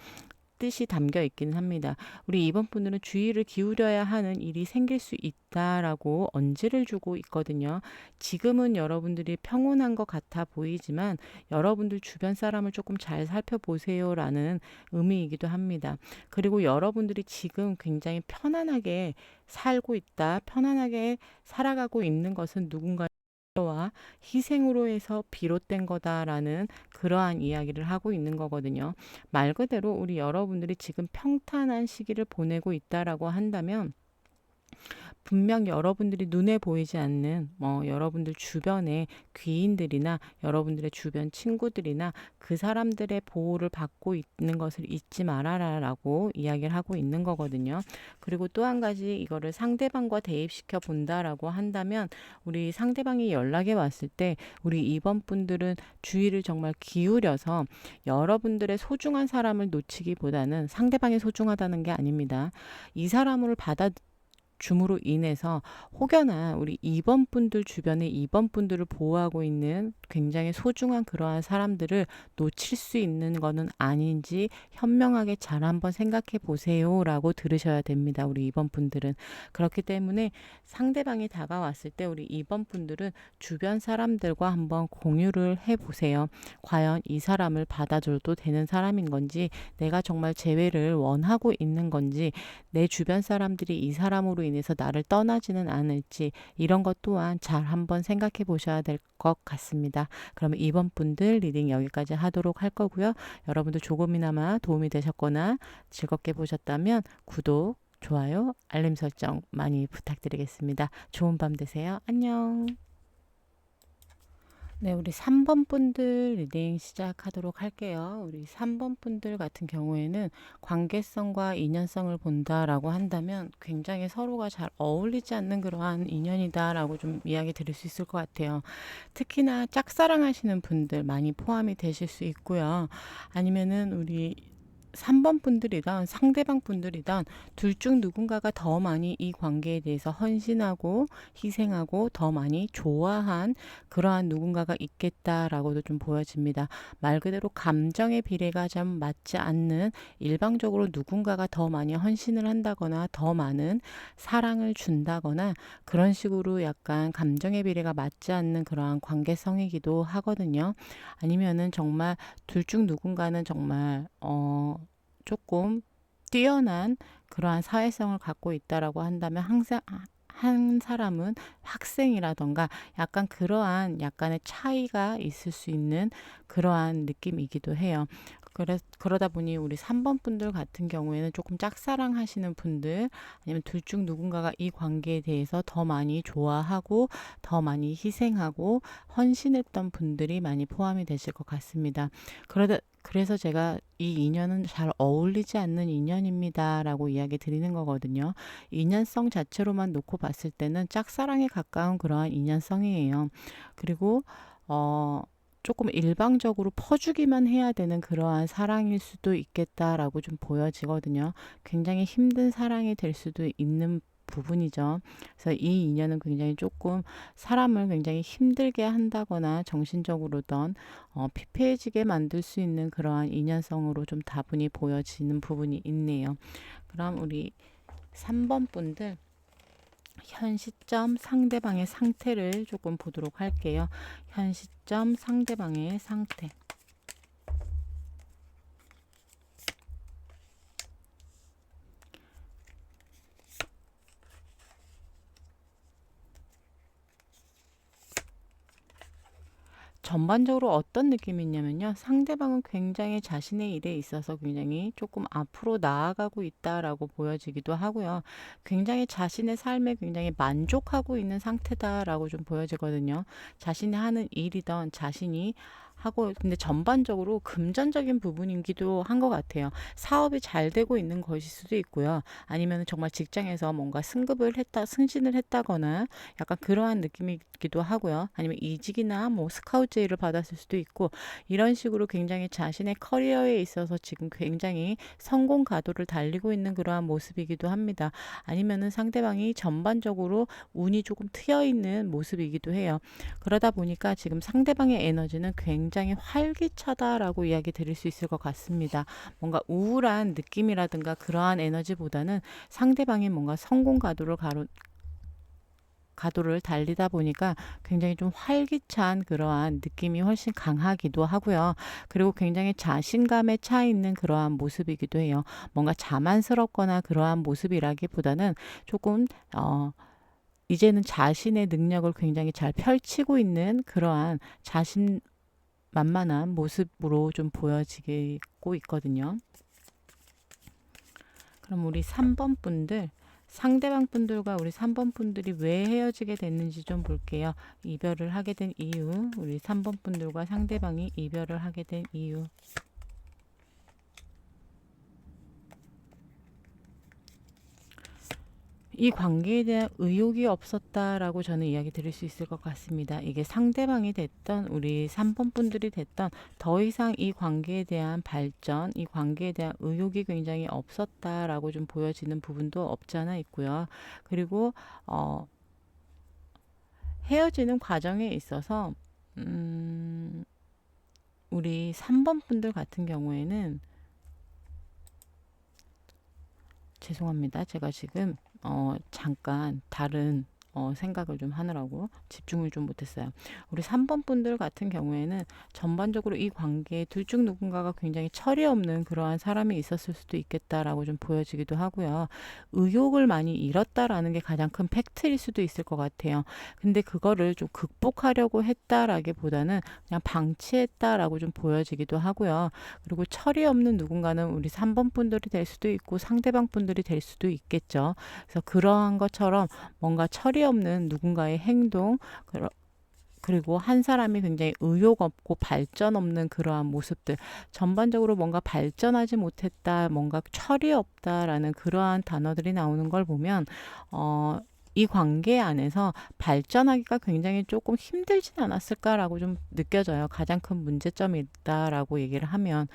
뜻이 담겨 있기는 합니다. 우리 2번 분들은 주의를 기울여야 하는 일이 생길 수 있다라고 언지를 주고 있거든요. 지금은 여러분들이 평온한 것 같아 보이지만 여러분들 주변 사람을 조금 잘 살펴보세요라는 의미이기도 합니다. 그리고 여러분들이 지금 굉장히 편안하게 살고 있다, 편안하게 살아가고 있는 것은 누군가 와 희생으로 해서 비롯된 거다라는 그러한 이야기를 하고 있는 거거든요. 말 그대로 우리 여러분들이 지금 평탄한 시기를 보내고 있다라고 한다면 분명 여러분들이 눈에 보이지 않는 여러분들 주변의 귀인들이나 여러분들의 주변 친구들이나 그 사람들의 보호를 받고 있는 것을 잊지 말아라 라고 이야기를 하고 있는 거거든요. 그리고 또 한 가지 이거를 상대방과 대입시켜 본다라고 한다면 우리 상대방이 연락이 왔을 때 우리 2번 분들은 주의를 정말 기울여서 여러분들의 소중한 사람을 놓치기보다는 상대방이 소중하다는 게 아닙니다. 이 사람을 줌으로 인해서 혹여나 우리 2번 분들 주변에 2번 분들을 보호하고 있는 굉장히 소중한 그러한 사람들을 놓칠 수 있는 거는 아닌지 현명하게 잘 한번 생각해 보세요 라고 들으셔야 됩니다. 우리 2번 분들은. 그렇기 때문에 상대방이 다가왔을 때 우리 2번 분들은 주변 사람들과 한번 공유를 해 보세요. 과연 이 사람을 받아줘도 되는 사람인 건지, 내가 정말 재회를 원하고 있는 건지, 내 주변 사람들이 이 사람으로 인해서 나를 떠나지는 않을지 이런 것 또한 잘 한번 생각해 보셔야 될 것 같습니다. 그러면 이번 분들 리딩 여기까지 하도록 할 거고요. 여러분도 조금이나마 도움이 되셨거나 즐겁게 보셨다면 구독, 좋아요, 알림 설정 많이 부탁드리겠습니다. 좋은 밤 되세요. 안녕. 네, 우리 3번 분들 리딩 시작하도록 할게요. 우리 3번 분들 같은 경우에는 관계성과 인연성을 본다라고 한다면 굉장히 서로가 잘 어울리지 않는 그러한 인연이다라고 좀 이야기 드릴 수 있을 것 같아요. 특히나 짝사랑하시는 분들 많이 포함이 되실 수 있고요. 아니면은 우리 3번 분들이든 상대방 분들이든 둘 중 누군가가 더 많이 이 관계에 대해서 헌신하고 희생하고 더 많이 좋아한 그러한 누군가가 있겠다라고도 좀 보여집니다. 말 그대로 감정의 비례가 좀 맞지 않는 일방적으로 누군가가 더 많이 헌신을 한다거나 더 많은 사랑을 준다거나 그런 식으로 약간 감정의 비례가 맞지 않는 그러한 관계성이기도 하거든요. 아니면은 정말 둘 중 누군가는 정말 조금 뛰어난 그러한 사회성을 갖고 있다라고 한다면 항상 한 사람은 학생이라던가 약간 그러한 약간의 차이가 있을 수 있는 그러한 느낌이기도 해요. 그러다 보니 우리 3번 분들 같은 경우에는 조금 짝사랑 하시는 분들 아니면 둘 중 누군가가 이 관계에 대해서 더 많이 좋아하고 더 많이 희생하고 헌신했던 분들이 많이 포함이 되실 것 같습니다. 그래서 제가 이 인연은 잘 어울리지 않는 인연입니다 라고 이야기 드리는 거거든요. 인연성 자체로만 놓고 봤을 때는 짝사랑에 가까운 그러한 인연성이에요. 그리고 조금 일방적으로 퍼주기만 해야 되는 그러한 사랑일 수도 있겠다라고 좀 보여지거든요. 굉장히 힘든 사랑이 될 수도 있는 부분이죠. 그래서 이 인연은 굉장히 조금 사람을 굉장히 힘들게 한다거나 정신적으로든 피폐해지게 만들 수 있는 그러한 인연성으로 좀 다분히 보여지는 부분이 있네요. 그럼 우리 3번 분들 현 시점 상대방의 상태를 조금 보도록 할게요. 현 시점 상대방의 상태. 전반적으로 어떤 느낌이 있냐면요. 상대방은 굉장히 자신의 일에 있어서 굉장히 조금 앞으로 나아가고 있다라고 보여지기도 하고요. 굉장히 자신의 삶에 굉장히 만족하고 있는 상태다라고 좀 보여지거든요. 자신이 하는 일이든 자신이 하고 근데 전반적으로 금전적인 부분이기도 한 것 같아요. 사업이 잘 되고 있는 것일 수도 있고요. 아니면 정말 직장에서 뭔가 승진을 했다거나 약간 그러한 느낌이기도 하고요. 아니면 이직이나 뭐 스카우트 제의를 받았을 수도 있고 이런 식으로 굉장히 자신의 커리어에 있어서 지금 굉장히 성공 가도를 달리고 있는 그러한 모습이기도 합니다. 아니면은 상대방이 전반적으로 운이 조금 트여 있는 모습이기도 해요. 그러다 보니까 지금 상대방의 에너지는 굉장히 활기차다라고 이야기 드릴 수 있을 것 같습니다. 뭔가 우울한 느낌이라든가 그러한 에너지보다는 상대방이 뭔가 성공 가도를 달리다 보니까 굉장히 좀 활기찬 그러한 느낌이 훨씬 강하기도 하고요. 그리고 굉장히 자신감에 차 있는 그러한 모습이기도 해요. 뭔가 자만스럽거나 그러한 모습이라기보다는 조금 이제는 자신의 능력을 굉장히 잘 펼치고 있는 그러한 자신만만한 모습으로 좀 보여지고 있거든요. 그럼 우리 3번 분들 상대방 분들과 우리 3번 분들이 왜 헤어지게 됐는지 좀 볼게요. 이별을 하게 된 이유, 우리 3번 분들과 상대방이 이별을 하게 된 이유. 이 관계에 대한 의욕이 없었다라고 저는 이야기 드릴 수 있을 것 같습니다. 이게 상대방이 됐던 우리 3번 분들이 됐던 더 이상 이 관계에 대한 발전, 이 관계에 대한 의욕이 굉장히 없었다라고 좀 보여지는 부분도 없지 않아 있고요. 그리고 헤어지는 과정에 있어서 우리 3번 분들 같은 경우에는 죄송합니다. 제가 지금 잠깐 다른 생각을 좀 하느라고 집중을 좀 못했어요. 우리 3번 분들 같은 경우에는 전반적으로 이 관계에 둘 중 누군가가 굉장히 철이 없는 그러한 사람이 있었을 수도 있겠다라고 좀 보여지기도 하고요. 의욕을 많이 잃었다라는 게 가장 큰 팩트일 수도 있을 것 같아요. 근데 그거를 좀 극복하려고 했다라기보다는 그냥 방치했다라고 좀 보여지기도 하고요. 그리고 철이 없는 누군가는 우리 3번 분들이 될 수도 있고 상대방 분들이 될 수도 있겠죠. 그래서 그러한 것처럼 뭔가 철이 없는 누군가의 행동, 그리고 한 사람이 굉장히 의욕 없고 발전 없는 그러한 모습들, 전반적으로 뭔가 발전하지 못했다, 뭔가 철이 없다라는 그러한 단어들이 나오는 걸 보면, 이 관계 안에서 발전하기가 굉장히 조금 힘들진 않았을까라고 좀 느껴져요. 가장 큰 문제점이 있다라고 얘기를 하면.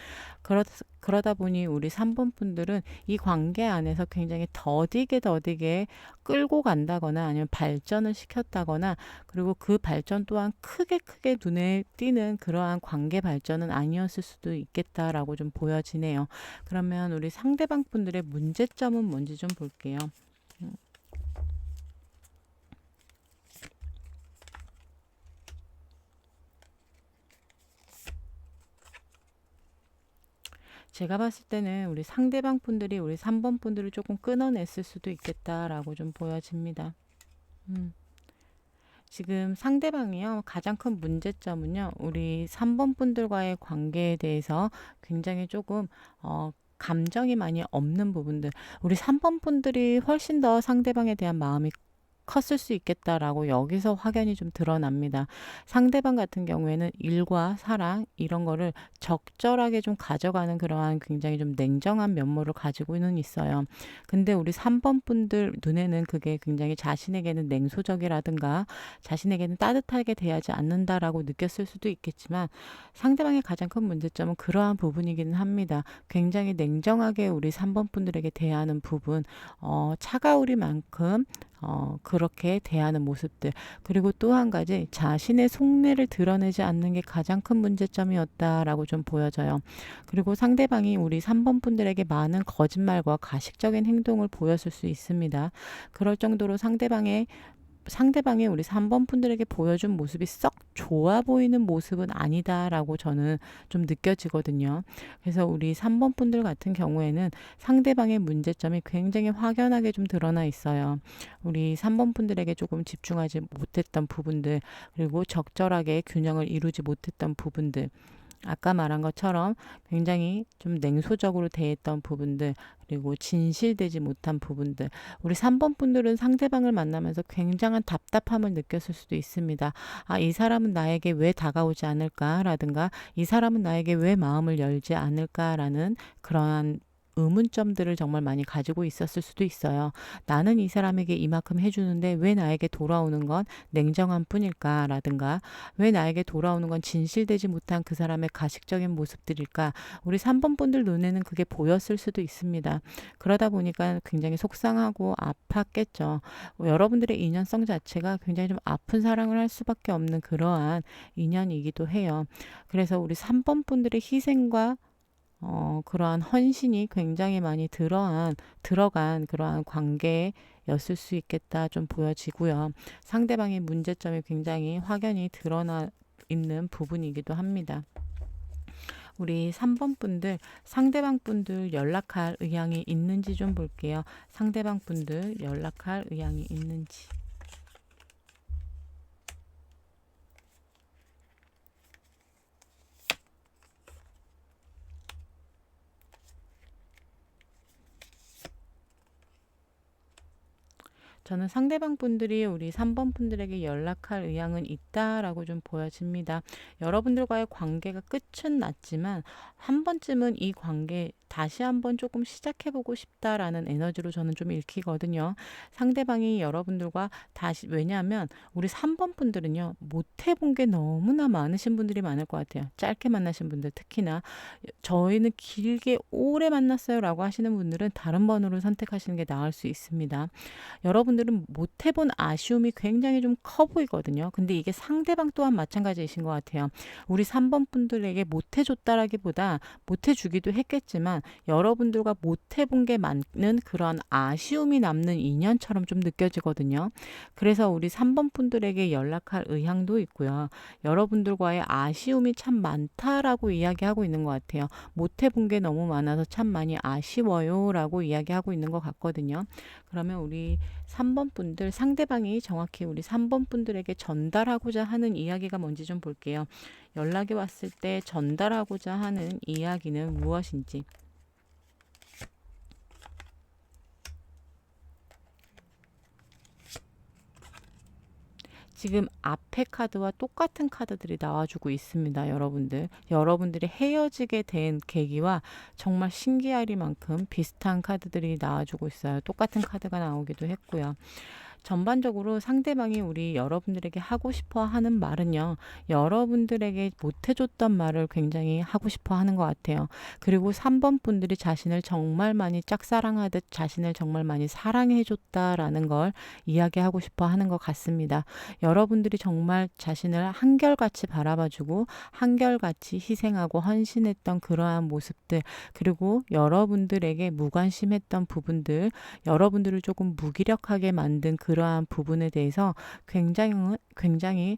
그러다 보니 우리 3번 분들은 이 관계 안에서 굉장히 더디게 끌고 간다거나 아니면 발전을 시켰다거나, 그리고 그 발전 또한 크게 눈에 띄는 그러한 관계 발전은 아니었을 수도 있겠다라고 좀 보여지네요. 그러면 우리 상대방 분들의 문제점은 뭔지 좀 볼게요. 제가 봤을 때는 우리 상대방 분들이 우리 3번 분들을 조금 끊어냈을 수도 있겠다라고 좀 보여집니다. 음. 지금 상대방이요, 가장 큰 문제점은요, 우리 3번 분들과의 관계에 대해서 굉장히 조금, 감정이 많이 없는 부분들. 우리 3번 분들이 훨씬 더 상대방에 대한 마음이 컸을 수 있겠다라고 여기서 확연히 좀 드러납니다. 상대방 같은 경우에는 일과 사랑 이런 거를 적절하게 좀 가져가는 그러한 굉장히 좀 냉정한 면모를 가지고는 있어요. 근데 우리 3번 분들 눈에는 그게 굉장히 자신에게는 냉소적이라든가 자신에게는 따뜻하게 대하지 않는다라고 느꼈을 수도 있겠지만, 상대방의 가장 큰 문제점은 그러한 부분이기는 합니다. 굉장히 냉정하게 우리 3번 분들에게 대하는 부분, 차가우리만큼 그렇게 대하는 모습들, 그리고 또 한 가지 자신의 속내를 드러내지 않는 게 가장 큰 문제점이었다라고 좀 보여져요. 그리고 상대방이 우리 3번 분들에게 많은 거짓말과 가식적인 행동을 보였을 수 있습니다. 그럴 정도로 상대방이 우리 3번 분들에게 보여준 모습이 썩 좋아 보이는 모습은 아니다라고 저는 좀 느껴지거든요. 그래서 우리 3번 분들 같은 경우에는 상대방의 문제점이 굉장히 확연하게 좀 드러나 있어요. 우리 3번 분들에게 조금 집중하지 못했던 부분들, 그리고 적절하게 균형을 이루지 못했던 부분들, 아까 말한 것처럼 굉장히 좀 냉소적으로 대했던 부분들, 그리고 진실되지 못한 부분들. 우리 3번 분들은 상대방을 만나면서 굉장한 답답함을 느꼈을 수도 있습니다. 아, 이 사람은 나에게 왜 다가오지 않을까라든가, 이 사람은 나에게 왜 마음을 열지 않을까라는 그러한 의문점들을 정말 많이 가지고 있었을 수도 있어요. 나는 이 사람에게 이만큼 해주는데 왜 나에게 돌아오는 건 냉정한 뿐일까라든가, 왜 나에게 돌아오는 건 진실되지 못한 그 사람의 가식적인 모습들일까? 우리 3번 분들 눈에는 그게 보였을 수도 있습니다. 그러다 보니까 굉장히 속상하고 아팠겠죠. 여러분들의 인연성 자체가 굉장히 좀 아픈 사랑을 할 수밖에 없는 그러한 인연이기도 해요. 그래서 우리 3번 분들의 희생과 그러한 헌신이 굉장히 많이 들어간 그러한 관계였을 수 있겠다 좀 보여지고요. 상대방의 문제점이 굉장히 확연히 드러나 있는 부분이기도 합니다. 우리 3번 분들, 상대방 분들 연락할 의향이 있는지 좀 볼게요. 상대방 분들 연락할 의향이 있는지. 저는 상대방 분들이 우리 3번 분들에게 연락할 의향은 있다라고 좀 보여집니다. 여러분들과의 관계가 끝은 났지만 한 번쯤은 이 관계 다시 한번 조금 시작해보고 싶다라는 에너지로 저는 좀 읽히거든요. 상대방이 여러분들과 다시, 왜냐하면 우리 3번 분들은요, 못 해본 게 너무나 많으신 분들이 많을 것 같아요. 짧게 만나신 분들, 특히나 저희는 길게 오래 만났어요 라고 하시는 분들은 다른 번호를 선택하시는 게 나을 수 있습니다. 여러분들 여러분들은 못 해본 아쉬움이 굉장히 좀 커 보이거든요. 근데 이게 상대방 또한 마찬가지이신 것 같아요. 우리 3번 분들에게 못 해줬다라기보다 못 해주기도 했겠지만 여러분들과 못 해본 게 많은 그런 아쉬움이 남는 인연처럼 좀 느껴지거든요. 그래서 우리 3번 분들에게 연락할 의향도 있고요. 여러분들과의 아쉬움이 참 많다라고 이야기하고 있는 것 같아요. 못 해본 게 너무 많아서 참 많이 아쉬워요 라고 이야기하고 있는 것 같거든요. 그러면 우리 3번 분들, 상대방이 정확히 우리 3번 분들에게 전달하고자 하는 이야기가 뭔지 좀 볼게요. 연락이 왔을 때 전달하고자 하는 이야기는 무엇인지. 지금 앞에 카드와 똑같은 카드들이 나와주고 있습니다. 여러분들이 헤어지게 된 계기와 정말 신기하리만큼 비슷한 카드들이 나와주고 있어요. 똑같은 카드가 나오기도 했고요. 전반적으로 상대방이 우리 여러분들에게 하고 싶어 하는 말은요. 여러분들에게 못 해줬던 말을 굉장히 하고 싶어 하는 것 같아요. 그리고 3번 분들이 자신을 정말 많이 짝사랑하듯 자신을 정말 많이 사랑해줬다라는 걸 이야기하고 싶어 하는 것 같습니다. 여러분들이 정말 자신을 한결같이 바라봐주고 한결같이 희생하고 헌신했던 그러한 모습들, 그리고 여러분들에게 무관심했던 부분들, 여러분들을 조금 무기력하게 만든 그러한 부분에 대해서 굉장히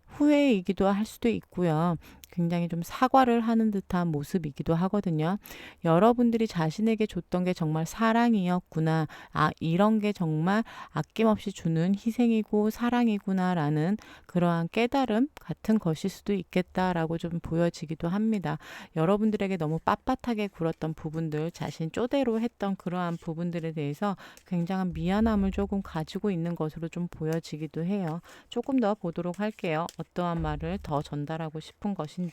후회이기도 할 수도 있고요. 굉장히 좀 사과를 하는 듯한 모습이기도 하거든요. 여러분들이 자신에게 줬던 게 정말 사랑이었구나. 아, 이런 게 정말 아낌없이 주는 희생이고 사랑이구나라는 그러한 깨달음 같은 것일 수도 있겠다라고 좀 보여지기도 합니다. 여러분들에게 너무 빳빳하게 굴었던 부분들, 자신 쪼대로 했던 그러한 부분들에 대해서 굉장한 미안함을 조금 가지고 있는 것으로 좀 보여지기도 해요. 조금 더 보도록 할게요. 어떠한 말을 더 전달하고 싶은 것인지.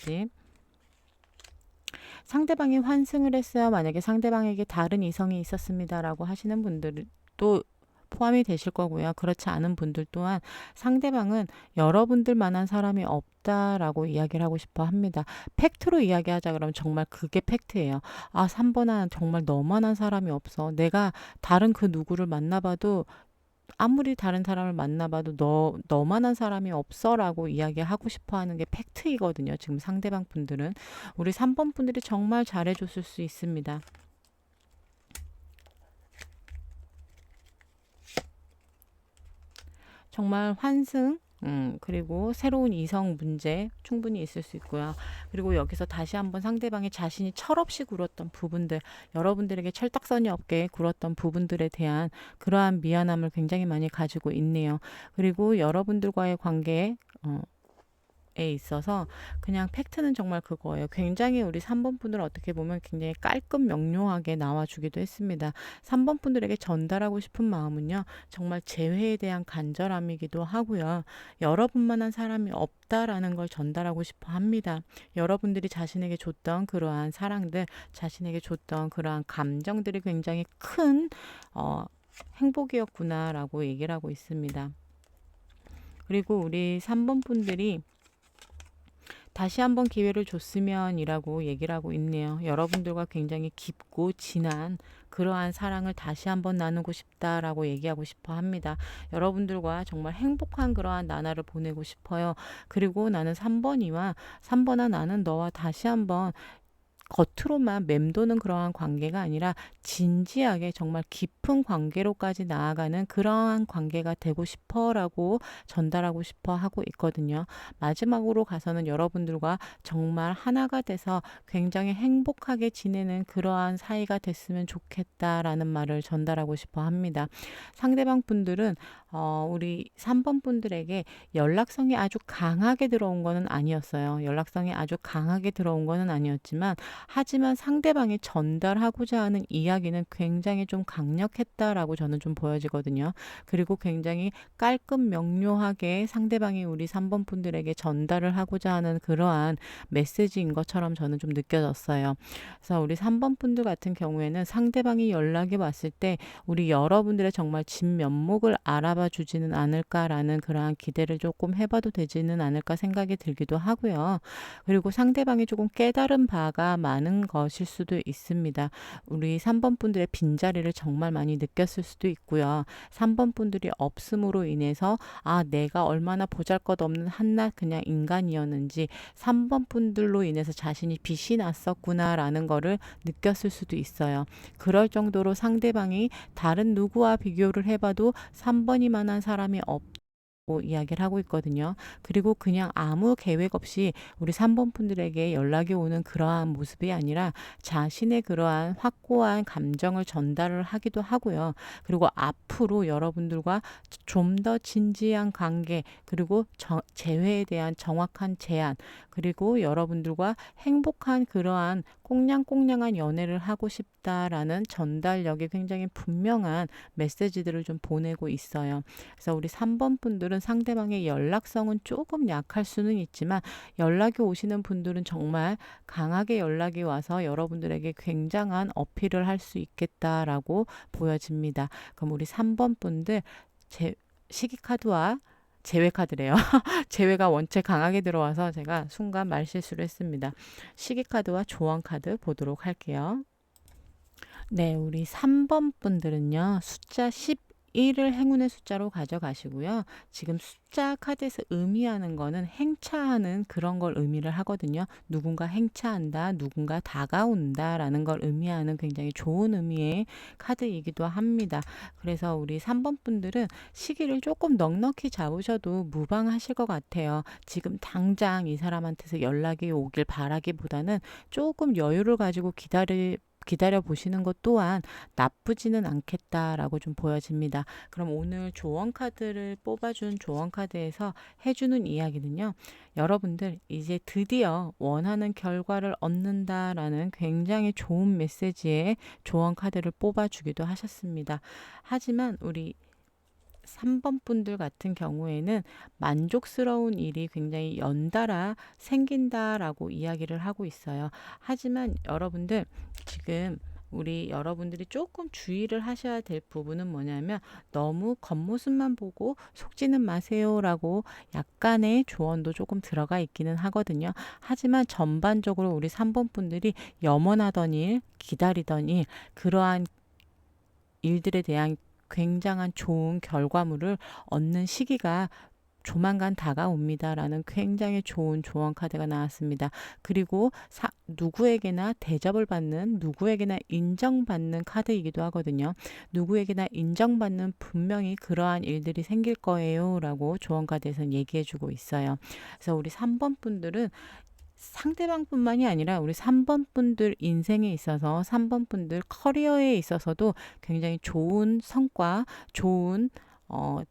상대방이 환승을 했어요. 만약에 상대방에게 다른 이성이 있었습니다라고 하시는 분들도 포함이 되실 거고요. 그렇지 않은 분들 또한 상대방은 여러분들만한 사람이 없다라고 이야기를 하고 싶어 합니다. 팩트로 이야기하자 그러면 정말 그게 팩트예요. 아, 3번아 정말 너만한 사람이 없어. 내가 다른 그 누구를 만나봐도 아무리 다른 사람을 만나봐도 너만한 사람이 없어라고 이야기하고 싶어 하는 게 팩트이거든요. 지금 상대방 분들은. 우리 3번 분들이 정말 잘해줬을 수 있습니다. 정말 환승, 그리고 새로운 이성 문제 충분히 있을 수 있고요. 그리고 여기서 다시 한번 상대방이 자신이 철없이 굴었던 부분들, 여러분들에게 철딱선이 없게 굴었던 부분들에 대한 그러한 미안함을 굉장히 많이 가지고 있네요. 그리고 여러분들과의 관계에 있어서 그냥 팩트는 정말 그거예요. 굉장히 우리 3번 분들 어떻게 보면 굉장히 깔끔 명료하게 나와주기도 했습니다. 3번 분들에게 전달하고 싶은 마음은요. 정말 재회에 대한 간절함이기도 하고요. 여러분만한 사람이 없다라는 걸 전달하고 싶어 합니다. 여러분들이 자신에게 줬던 그러한 사랑들, 자신에게 줬던 그러한 감정들이 굉장히 큰 행복이었구나라고 얘기를 하고 있습니다. 그리고 우리 3번 분들이 다시 한번 기회를 줬으면이라고 얘기를 하고 있네요. 여러분들과 굉장히 깊고 진한 그러한 사랑을 다시 한번 나누고 싶다라고 얘기하고 싶어 합니다. 여러분들과 정말 행복한 그러한 나날을 보내고 싶어요. 그리고 나는 3번아 나는 너와 다시 한번 겉으로만 맴도는 그러한 관계가 아니라 진지하게 정말 깊은 관계로까지 나아가는 그러한 관계가 되고 싶어라고 전달하고 싶어 하고 있거든요. 마지막으로 가서는 여러분들과 정말 하나가 돼서 굉장히 행복하게 지내는 그러한 사이가 됐으면 좋겠다라는 말을 전달하고 싶어 합니다. 상대방 분들은 우리 3번 분들에게 연락성이 아주 강하게 들어온 거는 아니었어요. 연락성이 아주 강하게 들어온 거는 아니었지만 하지만 상대방이 전달하고자 하는 이야기는 굉장히 좀 강력했다라고 저는 좀 보여지거든요. 그리고 굉장히 깔끔 명료하게 상대방이 우리 3번 분들에게 전달을 하고자 하는 그러한 메시지인 것처럼 저는 좀 느껴졌어요. 그래서 우리 3번 분들 같은 경우에는 상대방이 연락이 왔을 때 우리 여러분들의 정말 진면목을 알아봐 바라봐 주지는 않을까라는 그러한 기대를 조금 해봐도 되지는 않을까 생각이 들기도 하고요. 그리고 상대방이 조금 깨달은 바가 많은 것일 수도 있습니다. 우리 3번 분들의 빈자리를 정말 많이 느꼈을 수도 있고요. 3번 분들이 없음으로 인해서 내가 얼마나 보잘것없는 한낱 그냥 인간이었는지 3번 분들로 인해서 자신이 빛이 났었구나라는 거를 느꼈을 수도 있어요. 그럴 정도로 상대방이 다른 누구와 비교를 해봐도 3번이만한 사람이 없고 이야기를 하고 있거든요. 그리고 그냥 아무 계획 없이 우리 3번 분들에게 연락이 오는 그러한 모습이 아니라 자신의 그러한 확고한 감정을 전달을 하기도 하고요. 그리고 앞으로 여러분들과 좀 더 진지한 관계, 그리고 재회에 대한 정확한 제안, 그리고 여러분들과 행복한 그러한 꽁냥꽁냥한 연애를 하고 싶다라는 전달력이 굉장히 분명한 메시지들을 좀 보내고 있어요. 그래서 우리 3번 분들은 상대방의 연락성은 조금 약할 수는 있지만 연락이 오시는 분들은 정말 강하게 연락이 와서 여러분들에게 굉장한 어필을 할 수 있겠다라고 보여집니다. 그럼 우리 3번 분들 시기 카드와 제외 카드래요. 제외가 원체 강하게 들어와서 제가 순간 말실수를 했습니다. 시기 카드와 조언 카드 보도록 할게요. 네, 우리 3번 분들은요. 숫자 11을 행운의 숫자로 가져가시고요. 지금 숫자 카드에서 의미하는 거는 행차하는 그런 걸 의미를 하거든요. 누군가 행차한다, 누군가 다가온다 라는 걸 의미하는 굉장히 좋은 의미의 카드이기도 합니다. 그래서 우리 3번 분들은 시기를 조금 넉넉히 잡으셔도 무방하실 것 같아요. 지금 당장 이 사람한테서 연락이 오길 바라기보다는 조금 여유를 가지고 기다려 보시는 것 또한 나쁘지는 않겠다라고 좀 보여집니다. 그럼 오늘 조언 카드를 뽑아준 조언 카드에서 해주는 이야기는요. 여러분들 이제 드디어 원하는 결과를 얻는다라는 굉장히 좋은 메시지의 조언 카드를 뽑아주기도 하셨습니다. 하지만 우리 3번 분들 같은 경우에는 만족스러운 일이 굉장히 연달아 생긴다라고 이야기를 하고 있어요. 하지만 여러분들 지금 우리 여러분들이 조금 주의를 하셔야 될 부분은 뭐냐면 너무 겉모습만 보고 속지는 마세요라고 약간의 조언도 조금 들어가 있기는 하거든요. 하지만 전반적으로 우리 3번 분들이 염원하던 일, 기다리던 일, 그러한 일들에 대한 굉장한 좋은 결과물을 얻는 시기가 조만간 다가옵니다라는 굉장히 좋은 조언 카드가 나왔습니다. 그리고 누구에게나 대접을 받는, 누구에게나 인정받는 카드이기도 하거든요. 누구에게나 인정받는 분명히 그러한 일들이 생길 거예요 라고 조언 카드에서는 얘기해 주고 있어요. 그래서 우리 3번 분들은 상대방뿐만이 아니라 우리 3번 분들 인생에 있어서 3번 분들 커리어에 있어서도 굉장히 좋은 성과, 좋은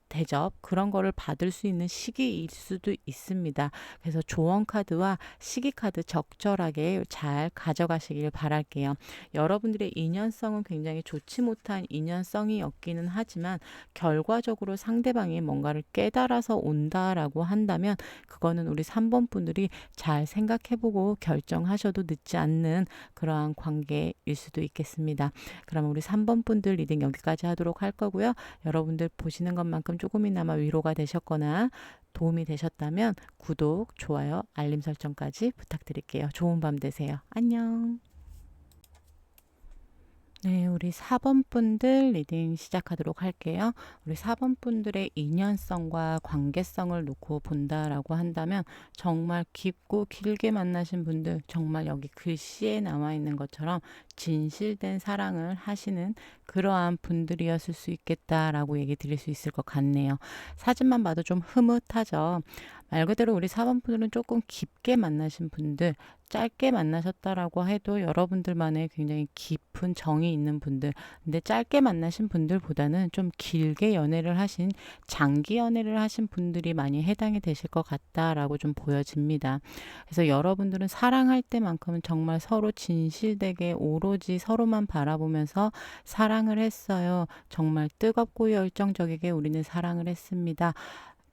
대접 그런 거를 받을 수 있는 시기일 수도 있습니다. 그래서 조언 카드와 시기 카드 적절하게 잘 가져가시길 바랄게요. 여러분들의 인연성은 굉장히 좋지 못한 인연성이었기는 하지만 결과적으로 상대방이 뭔가를 깨달아서 온다라고 한다면 그거는 우리 3번 분들이 잘 생각해보고 결정하셔도 늦지 않는 그러한 관계일 수도 있겠습니다. 그럼 우리 3번 분들 리딩 여기까지 하도록 할 거고요. 여러분들 보시는 것만큼 조금이나마 위로가 되셨거나 도움이 되셨다면 구독, 좋아요, 알림 설정까지 부탁드릴게요. 좋은 밤 되세요. 안녕. 네, 우리 4번 분들 리딩 시작하도록 할게요. 우리 4번 분들의 인연성과 관계성을 놓고 본다라고 한다면 정말 깊고 길게 만나신 분들, 정말 여기 글씨에 나와 있는 것처럼 진실된 사랑을 하시는 그러한 분들이었을 수 있겠다라고 얘기 드릴 수 있을 것 같네요. 사진만 봐도 좀 흐뭇하죠. 말 그대로 우리 4번 분들은 조금 깊게 만나신 분들, 짧게 만나셨다라고 해도 여러분들만의 굉장히 깊은 정이 있는 분들, 근데 짧게 만나신 분들보다는 좀 길게 연애를 하신, 장기 연애를 하신 분들이 많이 해당이 되실 것 같다라고 좀 보여집니다. 그래서 여러분들은 사랑할 때만큼은 정말 서로 진실되게 오로지 서로만 바라보면서 사랑을 했어요. 정말 뜨겁고 열정적이게 우리는 사랑을 했습니다.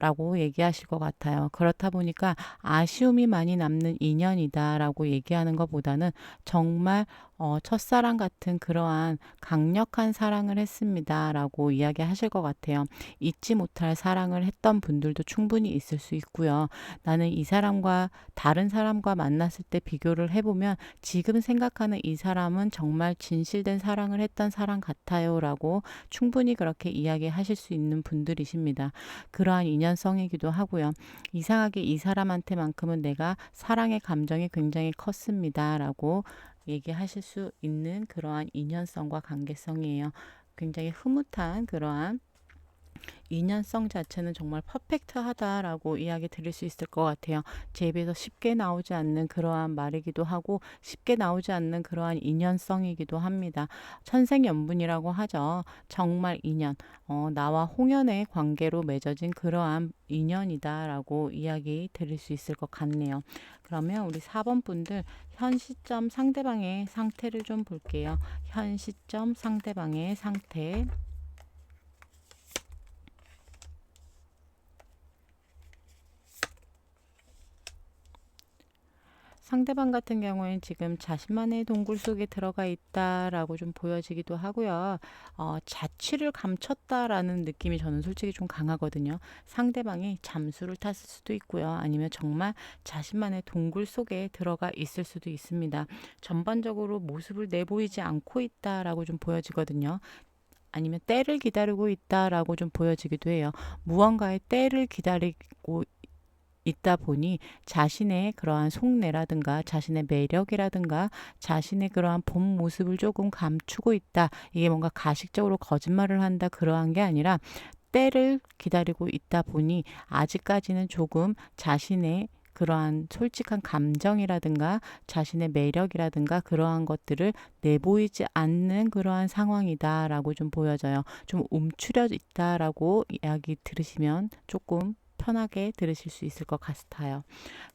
라고 얘기하실 것 같아요. 그렇다 보니까 아쉬움이 많이 남는 인연이다 라고 얘기하는 것보다는 정말 첫사랑 같은 그러한 강력한 사랑을 했습니다. 라고 이야기하실 것 같아요. 잊지 못할 사랑을 했던 분들도 충분히 있을 수 있고요. 나는 이 사람과 다른 사람과 만났을 때 비교를 해보면 지금 생각하는 이 사람은 정말 진실된 사랑을 했던 사람 같아요. 라고 충분히 그렇게 이야기하실 수 있는 분들이십니다. 그러한 인연성이기도 하고요. 이상하게 이 사람한테만큼은 내가 사랑의 감정이 굉장히 컸습니다. 라고 얘기하실 수 있는 그러한 인연성과 관계성이에요. 굉장히 흐뭇한 그러한 인연성 자체는 정말 퍼펙트하다라고 이야기 드릴 수 있을 것 같아요. 제 입에서 쉽게 나오지 않는 그러한 말이기도 하고 쉽게 나오지 않는 그러한 인연성이기도 합니다. 천생연분이라고 하죠. 정말 인연, 나와 홍연의 관계로 맺어진 그러한 인연이다라고 이야기 드릴 수 있을 것 같네요. 그러면 우리 4번 분들 현 시점 상대방의 상태를 좀 볼게요. 현 시점 상대방의 상태. 상대방 같은 경우에는 지금 자신만의 동굴 속에 들어가 있다라고 좀 보여지기도 하고요. 자취를 감췄다라는 느낌이 저는 솔직히 좀 강하거든요. 상대방이 잠수를 탔을 수도 있고요. 아니면 정말 자신만의 동굴 속에 들어가 있을 수도 있습니다. 전반적으로 모습을 내보이지 않고 있다라고 좀 보여지거든요. 아니면 때를 기다리고 있다라고 좀 보여지기도 해요. 무언가의 때를 기다리고 있다 보니 자신의 그러한 속내라든가 자신의 매력이라든가 자신의 그러한 본 모습을 조금 감추고 있다. 이게 뭔가 가식적으로 거짓말을 한다 그러한 게 아니라 때를 기다리고 있다 보니 아직까지는 조금 자신의 그러한 솔직한 감정이라든가 자신의 매력이라든가 그러한 것들을 내보이지 않는 그러한 상황이다라고 좀 보여져요. 좀 움츠려 있다라고 이야기 들으시면 조금 편하게 들으실 수 있을 것 같아요.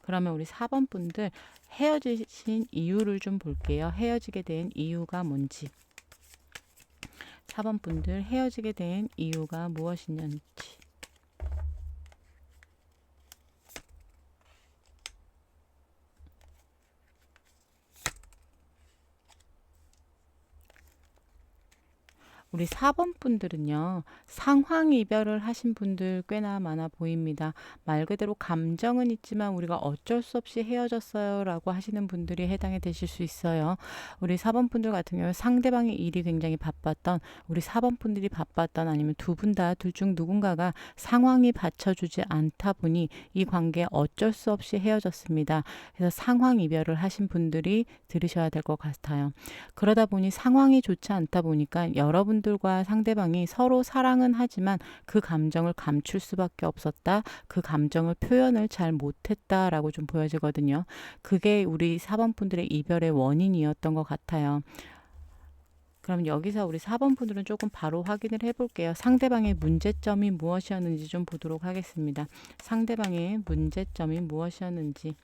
그러면 우리 4번 분들 헤어지신 이유를 좀 볼게요. 헤어지게 된 이유가 뭔지. 4번 분들 헤어지게 된 이유가 무엇이냐는지. 우리 4번 분들은요, 상황 이별을 하신 분들 꽤나 많아 보입니다. 말 그대로 감정은 있지만 우리가 어쩔 수 없이 헤어졌어요 라고 하시는 분들이 해당이 되실 수 있어요. 우리 4번 분들 같은 경우 상대방의 일이 굉장히 바빴던, 우리 4번 분들이 바빴던, 아니면 두 분 다 둘 중 누군가가 상황이 받쳐주지 않다 보니 이 관계 어쩔 수 없이 헤어졌습니다. 그래서 상황 이별을 하신 분들이 들으셔야 될 것 같아요. 그러다 보니 상황이 좋지 않다 보니까 여러분들과 상대방이 서로 사랑은 하지만 그 감정을 감출 수밖에 없었다. 그 감정을 표현을 잘 못했다라고 좀 보여지거든요. 그게 우리 4번 분들의 이별의 원인이었던 것 같아요. 그럼 여기서 우리 4번 분들은 조금 바로 확인을 해볼게요. 상대방의 문제점이 무엇이었는지 좀 보도록 하겠습니다. 상대방의 문제점이 무엇이었는지.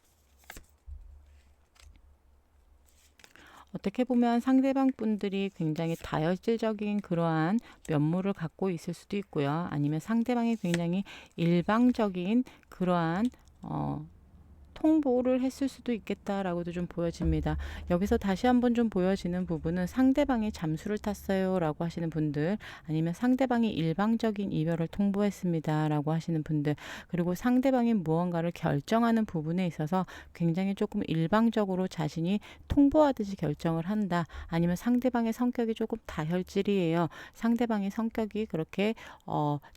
어떻게 보면 상대방 분들이 굉장히 다혈질적인 그러한 면모를 갖고 있을 수도 있고요. 아니면 상대방이 굉장히 일방적인 그러한 통보를 했을 수도 있겠다라고도 좀 보여집니다. 여기서 다시 한번 좀 보여지는 부분은 상대방이 잠수를 탔어요 라고 하시는 분들, 아니면 상대방이 일방적인 이별을 통보했습니다 라고 하시는 분들, 그리고 상대방이 무언가를 결정하는 부분에 있어서 굉장히 조금 일방적으로 자신이 통보하듯이 결정을 한다. 아니면 상대방의 성격이 조금 다혈질이에요. 상대방의 성격이 그렇게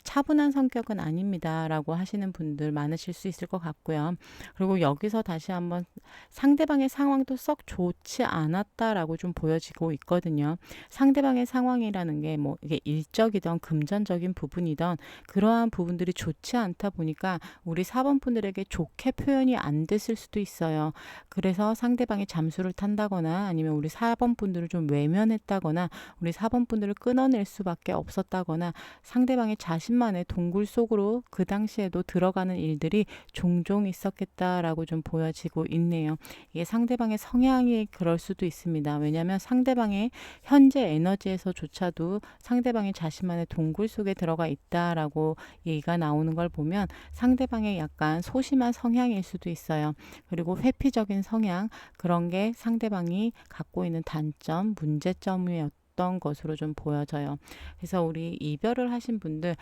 차분한 성격은 아닙니다 라고 하시는 분들 많으실 수 있을 것 같고요. 그리고 여기서 다시 한번 상대방의 상황도 썩 좋지 않았다라고 좀 보여지고 있거든요. 상대방의 상황이라는 게 뭐 이게 일적이든 금전적인 부분이든 그러한 부분들이 좋지 않다 보니까 우리 4번 분들에게 좋게 표현이 안 됐을 수도 있어요. 그래서 상대방이 잠수를 탄다거나 아니면 우리 4번 분들을 좀 외면했다거나 우리 4번 분들을 끊어낼 수밖에 없었다거나 상대방이 자신만의 동굴 속으로 그 당시에도 들어가는 일들이 종종 있었겠다라고 있다라고 좀 보여지고 있네요. 이게 상대방의 성향이 그럴 수도 있습니다. 왜냐하면 상대방의 현재 에너지에서조차도 상대방이 자신만의 동굴 속에 들어가 있다라고 얘기가 나오는 걸 보면 상대방의 약간 소심한 성향일 수도 있어요. 그리고 회피적인 성향, 그런 게 상대방이 갖고 있는 단점, 문제점이었던 것으로 좀 보여져요. 그래서 우리 이별을 하신 분들,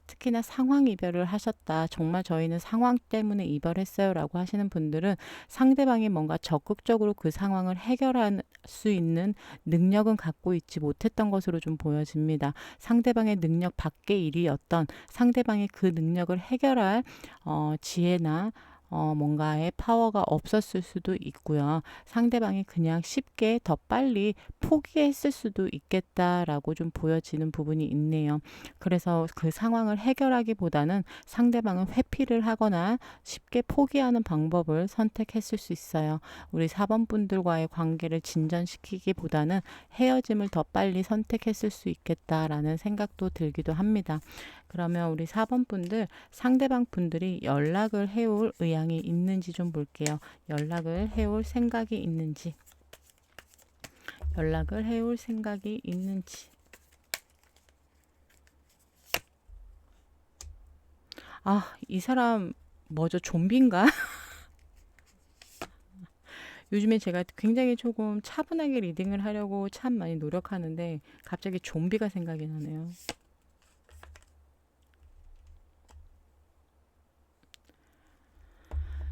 특히나 상황 이별을 하셨다. 정말 저희는 상황 때문에 이별했어요 라고 하시는 분들은 상대방이 뭔가 적극적으로 그 상황을 해결할 수 있는 능력은 갖고 있지 못했던 것으로 좀 보여집니다. 상대방의 능력 밖의 일이었던, 상대방이 그 능력을 해결할 지혜나 뭔가의 파워가 없었을 수도 있고요. 상대방이 그냥 쉽게 더 빨리 포기했을 수도 있겠다라고 좀 보여지는 부분이 있네요. 그래서 그 상황을 해결하기보다는 상대방은 회피를 하거나 쉽게 포기하는 방법을 선택했을 수 있어요. 우리 4번 분들과의 관계를 진전시키기보다는 헤어짐을 더 빨리 선택했을 수 있겠다라는 생각도 들기도 합니다. 그러면 우리 4번 분들, 상대방 분들이 연락을 해올 의향이 있는지 좀 볼게요. 연락을 해올 생각이 있는지. 연락을 해올 생각이 있는지. 아, 이 사람 뭐죠? 좀비인가? 요즘에 제가 굉장히 조금 차분하게 리딩을 하려고 참 많이 노력하는데 갑자기 좀비가 생각이 나네요.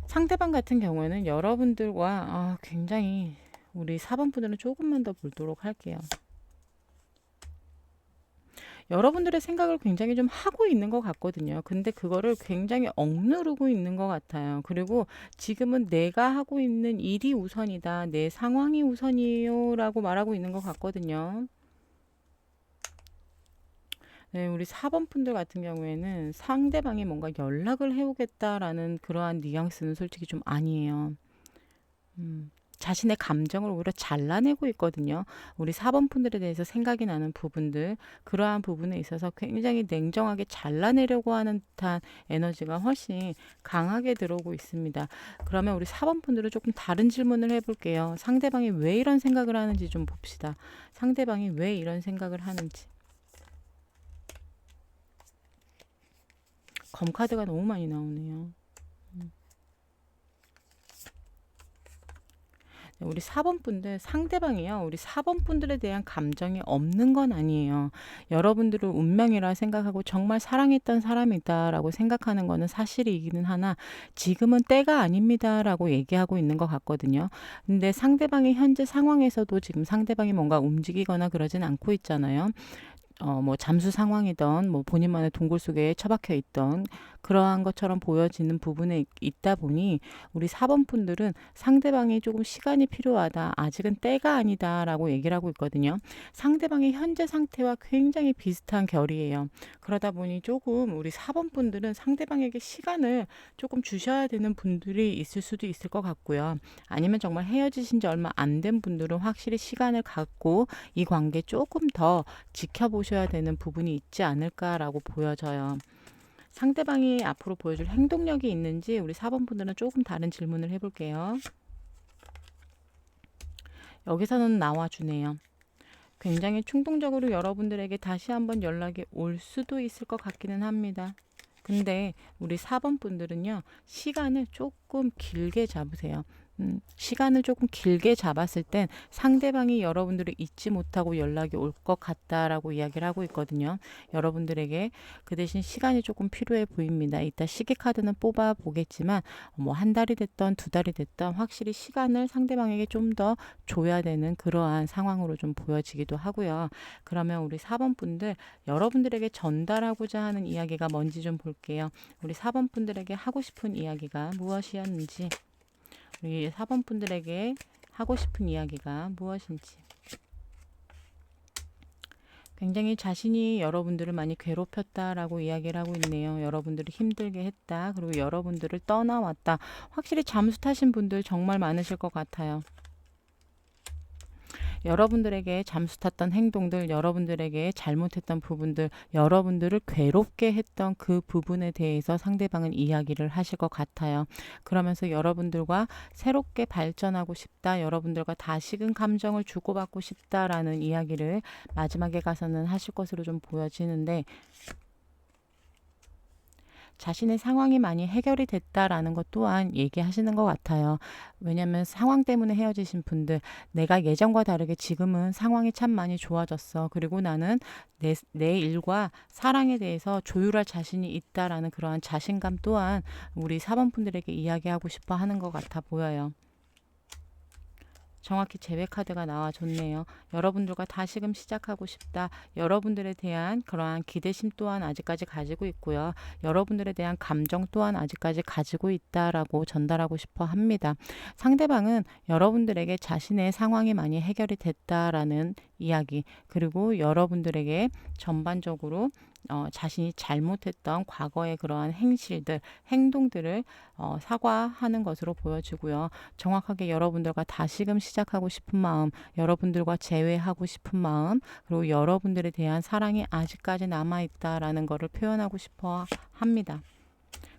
상대방 같은 경우에는 여러분들과 굉장히, 우리 4번 분들은 조금만 더 보도록 할게요. 여러분들의 생각을 굉장히 좀 하고 있는 것 같거든요. 근데 그거를 굉장히 억누르고 있는 것 같아요. 그리고 지금은 내가 하고 있는 일이 우선이다, 내 상황이 우선이에요 라고 말하고 있는 것 같거든요. 네, 우리 4번 분들 같은 경우에는 상대방이 뭔가 연락을 해오겠다라는 그러한 뉘앙스는 솔직히 좀 아니에요. 자신의 감정을 오히려 잘라내고 있거든요. 우리 4번 분들에 대해서 생각이 나는 부분들, 그러한 부분에 있어서 굉장히 냉정하게 잘라내려고 하는 듯한 에너지가 훨씬 강하게 들어오고 있습니다. 그러면 우리 4번 분들은 조금 다른 질문을 해볼게요. 상대방이 왜 이런 생각을 하는지 좀 봅시다. 상대방이 왜 이런 생각을 하는지. 검카드가 너무 많이 나오네요. 우리 4번 분들, 상대방이요, 우리 4번 분들에 대한 감정이 없는 건 아니에요. 여러분들을 운명이라 생각하고 정말 사랑했던 사람이다라고 생각하는 거는 사실이기는 하나 지금은 때가 아닙니다라고 얘기하고 있는 것 같거든요. 근데 상대방의 현재 상황에서도 지금 상대방이 뭔가 움직이거나 그러진 않고 있잖아요. 뭐 잠수 상황이던 뭐 본인만의 동굴 속에 처박혀 있던 그러한 것처럼 보여지는 부분에 있다 보니 우리 4번 분들은 상대방이 조금 시간이 필요하다, 아직은 때가 아니다 라고 얘기를 하고 있거든요. 상대방의 현재 상태와 굉장히 비슷한 결이에요. 그러다 보니 조금 우리 4번 분들은 상대방에게 시간을 조금 주셔야 되는 분들이 있을 수도 있을 것 같고요. 아니면 정말 헤어지신 지 얼마 안 된 분들은 확실히 시간을 갖고 이 관계 조금 더 지켜보셔야 되는 부분이 있지 않을까라고 보여져요. 상대방이 앞으로 보여줄 행동력이 있는지 우리 4번 분들은 조금 다른 질문을 해볼게요. 여기서는 나와주네요. 굉장히 충동적으로 여러분들에게 다시 한번 연락이 올 수도 있을 것 같기는 합니다. 근데 우리 4번 분들은요, 시간을 조금 길게 잡으세요. 시간을 조금 길게 잡았을 땐 상대방이 여러분들을 잊지 못하고 연락이 올 것 같다라고 이야기를 하고 있거든요. 여러분들에게 그 대신 시간이 조금 필요해 보입니다. 이따 시계 카드는 뽑아 보겠지만 뭐 한 달이 됐던 두 달이 됐던 확실히 시간을 상대방에게 좀 더 줘야 되는 그러한 상황으로 좀 보여지기도 하고요. 그러면 우리 4번 분들, 여러분들에게 전달하고자 하는 이야기가 뭔지 좀 볼게요. 우리 4번 분들에게 하고 싶은 이야기가 무엇이었는지, 우리 4번 분들에게 하고 싶은 이야기가 무엇인지. 굉장히 자신이 여러분들을 많이 괴롭혔다라고 이야기를 하고 있네요. 여러분들을 힘들게 했다. 그리고 여러분들을 떠나왔다. 확실히 잠수 타신 분들 정말 많으실 것 같아요. 여러분들에게 잠수 탔던 행동들, 여러분들에게 잘못했던 부분들, 여러분들을 괴롭게 했던 그 부분에 대해서 상대방은 이야기를 하실 것 같아요. 그러면서 여러분들과 새롭게 발전하고 싶다, 여러분들과 다시금 감정을 주고받고 싶다라는 이야기를 마지막에 가서는 하실 것으로 좀 보여지는데, 자신의 상황이 많이 해결이 됐다라는 것 또한 얘기하시는 것 같아요. 왜냐하면 상황 때문에 헤어지신 분들, 내가 예전과 다르게 지금은 상황이 참 많이 좋아졌어. 그리고 나는 내 일과 사랑에 대해서 조율할 자신이 있다라는 그러한 자신감 또한 우리 4번 분들에게 이야기하고 싶어 하는 것 같아 보여요. 정확히 제외 카드가 나와줬네요. 여러분들과 다시금 시작하고 싶다. 여러분들에 대한 그러한 기대심 또한 아직까지 가지고 있고요. 여러분들에 대한 감정 또한 아직까지 가지고 있다라고 전달하고 싶어 합니다. 상대방은 여러분들에게 자신의 상황이 많이 해결이 됐다라는 이야기, 그리고 여러분들에게 전반적으로 자신이 잘못했던 과거의 그러한 행실들, 행동들을 사과하는 것으로 보여지고요. 정확하게 여러분들과 다시금 시작하고 싶은 마음, 여러분들과 재회하고 싶은 마음, 그리고 여러분들에 대한 사랑이 아직까지 남아있다라는 것을 표현하고 싶어 합니다.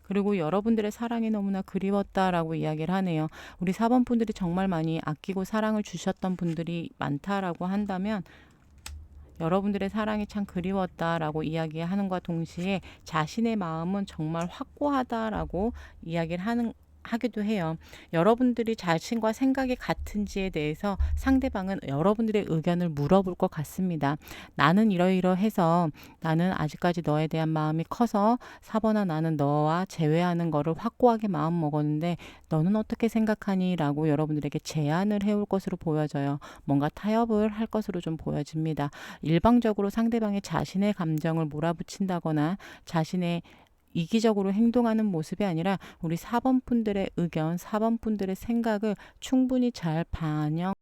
그리고 여러분들의 사랑이 너무나 그리웠다라고 이야기를 하네요. 우리 4번 분들이 정말 많이 아끼고 사랑을 주셨던 분들이 많다라고 한다면, 여러분들의 사랑이 참 그리웠다라고 이야기하는과 동시에 자신의 마음은 정말 확고하다라고 이야기를 하기도 해요. 여러분들이 자신과 생각이 같은지에 대해서 상대방은 여러분들의 의견을 물어볼 것 같습니다. 나는 이러이러해서 나는 아직까지 너에 대한 마음이 커서 4번아 나는 너와 재회하는 거를 확고하게 마음 먹었는데 너는 어떻게 생각하니? 라고 여러분들에게 제안을 해올 것으로 보여져요. 뭔가 타협을 할 것으로 좀 보여집니다. 일방적으로 상대방의 자신의 감정을 몰아붙인다거나 자신의 이기적으로 행동하는 모습이 아니라 우리 4번 분들의 의견, 4번 분들의 생각을 충분히 잘 반영으로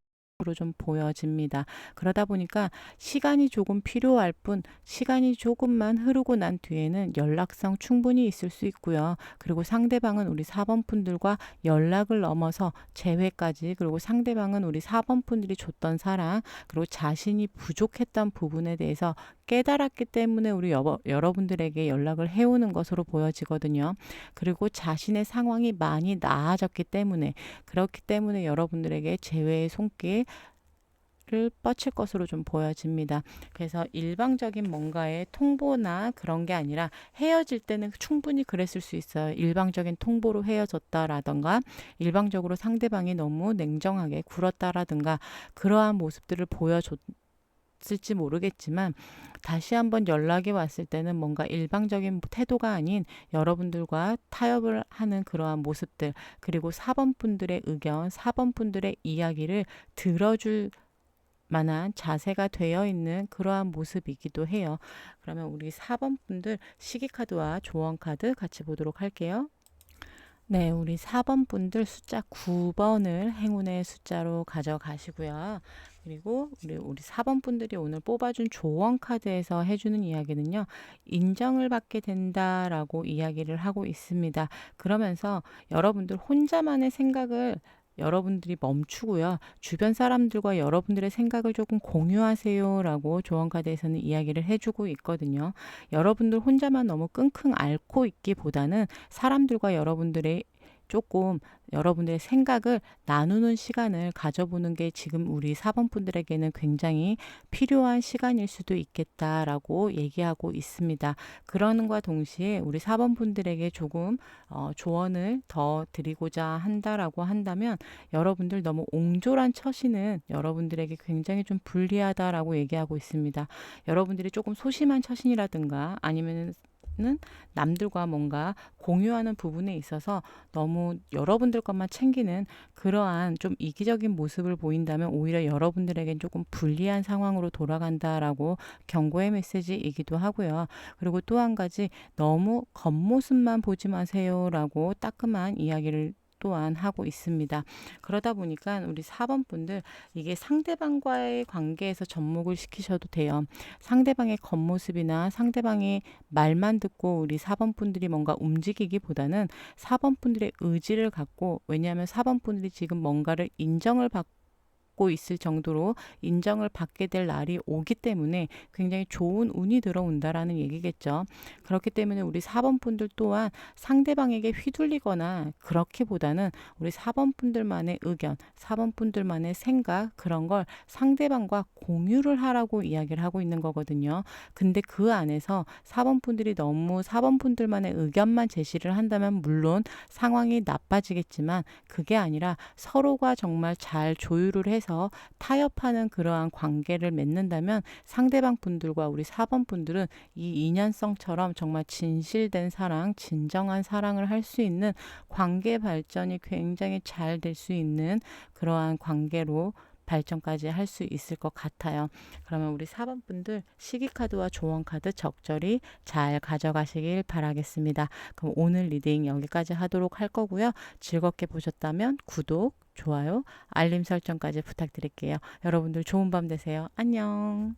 좀 보여집니다. 그러다 보니까 시간이 조금 필요할 뿐, 시간이 조금만 흐르고 난 뒤에는 연락성 충분히 있을 수 있고요. 그리고 상대방은 우리 4번 분들과 연락을 넘어서 재회까지, 그리고 상대방은 우리 4번 분들이 줬던 사랑, 그리고 자신이 부족했던 부분에 대해서 깨달았기 때문에 우리 여러분들에게 연락을 해오는 것으로 보여지거든요. 그리고 자신의 상황이 많이 나아졌기 때문에, 그렇기 때문에 여러분들에게 재회의 손길을 뻗칠 것으로 좀 보여집니다. 그래서 일방적인 뭔가의 통보나 그런 게 아니라, 헤어질 때는 충분히 그랬을 수 있어요. 일방적인 통보로 헤어졌다라던가, 일방적으로 상대방이 너무 냉정하게 굴었다라든가, 그러한 모습들을 보여줬을지 모르겠지만, 다시 한번 연락이 왔을 때는 뭔가 일방적인 태도가 아닌 여러분들과 타협을 하는 그러한 모습들, 그리고 4번 분들의 의견, 4번 분들의 이야기를 들어줄 만한 자세가 되어 있는 그러한 모습이기도 해요. 그러면 우리 4번 분들 시기카드와 조언카드 같이 보도록 할게요. 네, 우리 4번 분들 숫자 9번을 행운의 숫자로 가져가시고요. 그리고 우리 4번 분들이 오늘 뽑아준 조언 카드에서 해주는 이야기는요, 인정을 받게 된다라고 이야기를 하고 있습니다. 그러면서 여러분들 혼자만의 생각을 여러분들이 멈추고요. 주변 사람들과 여러분들의 생각을 조금 공유하세요라고 조언 카드에서는 이야기를 해주고 있거든요. 여러분들 혼자만 너무 끙끙 앓고 있기보다는 사람들과 여러분들의 조금 여러분들의 생각을 나누는 시간을 가져보는 게 지금 우리 4번 분들에게는 굉장히 필요한 시간일 수도 있겠다라고 얘기하고 있습니다. 그러는과 동시에 우리 4번 분들에게 조금 조언을 더 드리고자 한다라고 한다면, 여러분들 너무 옹졸한 처신은 여러분들에게 굉장히 좀 불리하다라고 얘기하고 있습니다. 여러분들이 조금 소심한 처신이라든가 아니면 남들과 뭔가 공유하는 부분에 있어서 너무 여러분들 것만 챙기는 그러한 좀 이기적인 모습을 보인다면 오히려 여러분들에겐 조금 불리한 상황으로 돌아간다라고 경고의 메시지이기도 하고요. 그리고 또 한 가지, 너무 겉모습만 보지 마세요라고 따끔한 이야기를 또한 하고 있습니다. 그러다 보니까 우리 4번 분들, 이게 상대방과의 관계에서 접목을 시키셔도 돼요. 상대방의 겉모습이나 상대방의 말만 듣고 우리 4번 분들이 뭔가 움직이기보다는 4번 분들의 의지를 갖고, 왜냐하면 4번 분들이 지금 뭔가를 인정을 받고 받고 있을 정도로 인정을 받게 될 날이 오기 때문에 굉장히 좋은 운이 들어온다라는 얘기겠죠. 그렇기 때문에 우리 4번 분들 또한 상대방에게 휘둘리거나 그렇기보다는 우리 4번 분들만의 의견, 4번 분들만의 생각 그런 걸 상대방과 공유를 하라고 이야기를 하고 있는 거거든요. 근데 그 안에서 4번 분들이 너무 4번 분들만의 의견만 제시를 한다면 물론 상황이 나빠지겠지만 그게 아니라 서로가 정말 잘 조율을 해서 타협하는 그러한 관계를 맺는다면 상대방 분들과 우리 4번 분들은 이 인연성처럼 정말 진실된 사랑, 진정한 사랑을 할 수 있는 관계 발전이 굉장히 잘 될 수 있는 그러한 관계로 발전까지 할 수 있을 것 같아요. 그러면 우리 4번 분들 시기카드와 조언카드 적절히 잘 가져가시길 바라겠습니다. 그럼 오늘 리딩 여기까지 하도록 할 거고요. 즐겁게 보셨다면 구독, 좋아요, 알림 설정까지 부탁드릴게요. 여러분들 좋은 밤 되세요. 안녕.